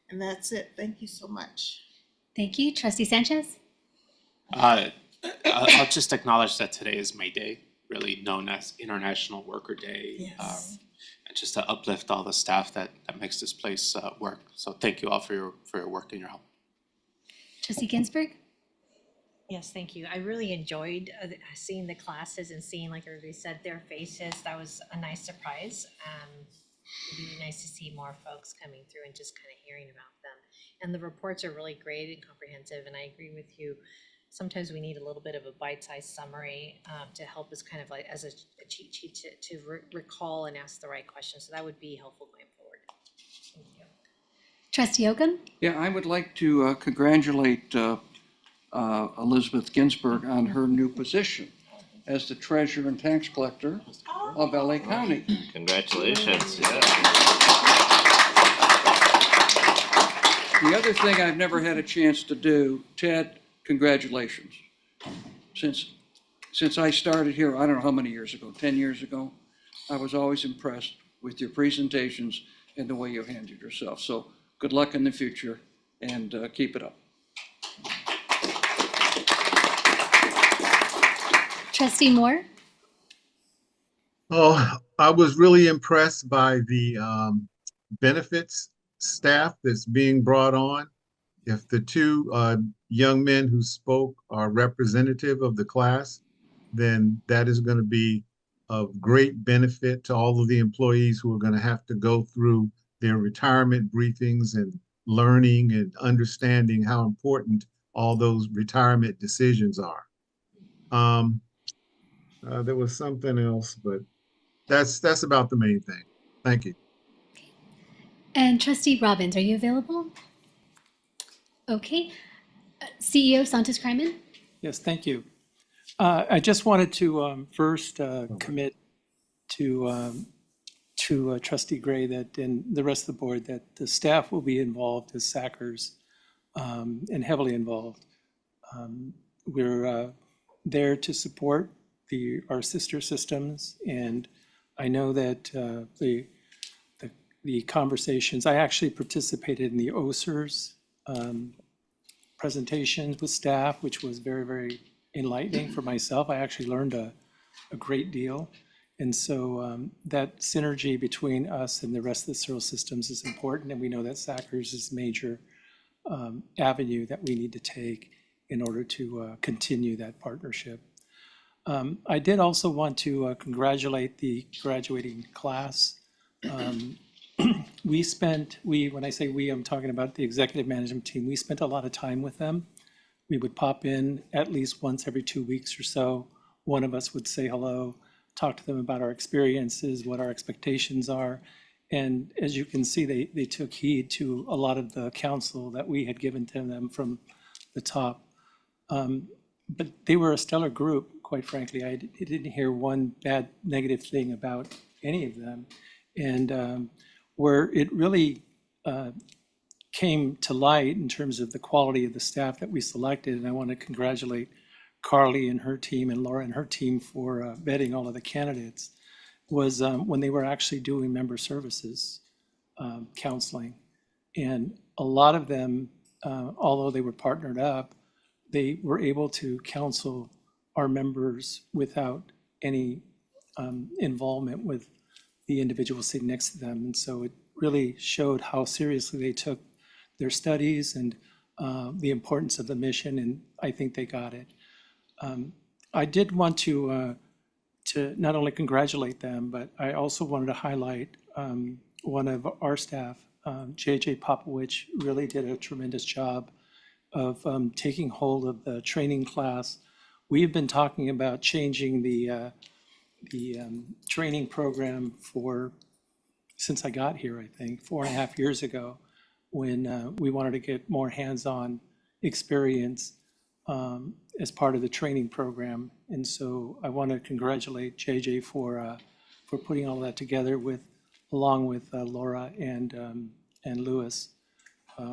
And that's it. Thank you so much. Thank you. Trustee Sanchez? I'll just acknowledge that today is May Day, really known as International Worker Day. Yes. And just to uplift all the staff that makes this place work. So thank you all for your work and your help. Trustee Ginsburg? Yes, thank you. I really enjoyed seeing the classes and seeing, like everybody said, their faces. That was a nice surprise. It'd be nice to see more folks coming through and just kind of hearing about them. And the reports are really great and comprehensive, and I agree with you. Sometimes we need a little bit of a bite-sized summary to help us kind of like as a cheat sheet to recall and ask the right questions. So that would be helpful going forward. Thank you. Trustee Oakham? Yeah, I would like to congratulate Elizabeth Ginsburg on her new position as the treasurer and tax collector of LA County. Congratulations. Yeah. The other thing I've never had a chance to do, Ted, congratulations. Since I started here, I don't know how many years ago, 10 years ago, I was always impressed with your presentations and the way you handled yourself. So good luck in the future, and keep it up. Trustee Moore? Oh, I was really impressed by the benefits staff that's being brought on. If the two young men who spoke are representative of the class, then that is going to be of great benefit to all of the employees who are going to have to go through their retirement briefings and learning and understanding how important all those retirement decisions are. There was something else, but that's about the main thing. Thank you. And Trustee Robbins, are you available? Okay. CEO Santos Kryman? Yes, thank you. I just wanted to first commit to Trustee Gray that, and the rest of the board, that the staff will be involved as SACRS and heavily involved. We're there to support our sister systems, and I know that the conversations, I actually participated in the OSERS presentations with staff, which was very, very enlightening for myself. I actually learned a a great deal. And so that synergy between us and the rest of the Searle systems is important, and we know that SACRS is a major avenue that we need to take in order to continue that partnership. I did also want to congratulate the graduating class. When I say we, I'm talking about the executive management team. We spent a lot of time with them. We would pop in at least once every 2 weeks or so. One of us would say hello, talk to them about our experiences, what our expectations are. And as you can see, they took heed to a lot of the counsel that we had given to them from the top. But they were a stellar group, quite frankly. I didn't hear one bad, negative thing about any of them. And where it really came to light in terms of the quality of the staff that we selected, and I want to congratulate Carly and her team and Laura and her team for vetting all of the candidates, was when they were actually doing member services counseling. And a lot of them, although they were partnered up, they were able to counsel our members without any involvement with the individual sitting next to them. And so it really showed how seriously they took their studies and the importance of the mission, and I think they got it. I did want to not only congratulate them, but I also wanted to highlight one of our staff, JJ Popowich, really did a tremendous job of taking hold of the training class. We've been talking about changing the training program since I got here, I think, 4.5 years ago, when we wanted to get more hands-on experience as part of the training program. And so I want to congratulate JJ for putting all that together along with Laura and Louis,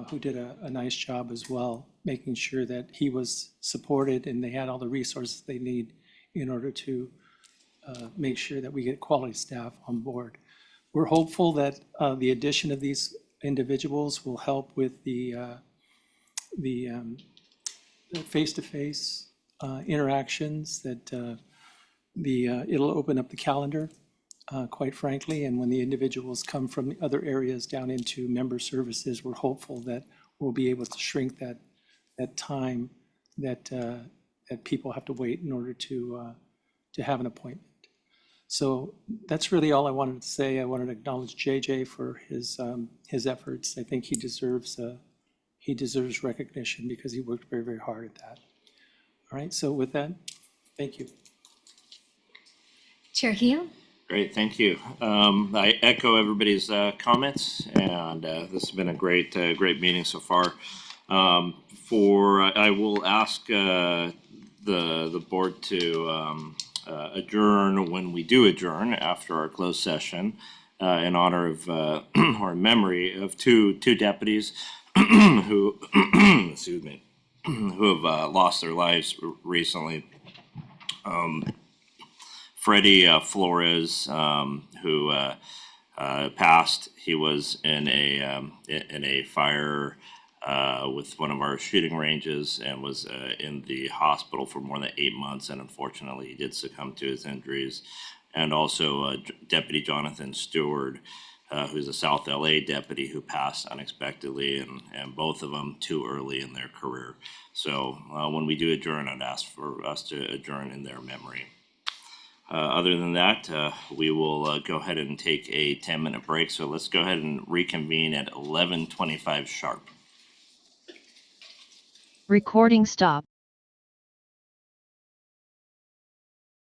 who did a nice job as well, making sure that he was supported and they had all the resources they need in order to make sure that we get quality staff on board. We're hopeful that the addition of these individuals will help with the face-to-face interactions, that it'll open up the calendar, quite frankly, and when the individuals come from the other areas down into member services, we're hopeful that we'll be able to shrink that time that people have to wait in order to have an appointment. So that's really all I wanted to say. I wanted to acknowledge JJ for his efforts. I think he deserves recognition because he worked very, very hard at that. All right, so with that, thank you. Chair Hill? Great, thank you. I echo everybody's comments, and this has been a great meeting so far. I will ask the board to adjourn when we do adjourn after our closed session in honor of or memory of two deputies who excuse me, who have lost their lives recently. Freddie Flores, who passed. He was in a fire with one of our shooting ranges and was in the hospital for more than 8 months, and unfortunately he did succumb to his injuries. And also Deputy Jonathan Stewart, who's a South LA deputy who passed unexpectedly, and both of them too early in their career. So when we do adjourn, I'd ask for us to adjourn in their memory. Other than that, we will go ahead and take a 10-minute break. So let's go ahead and reconvene at 11:25 sharp. Recording stop.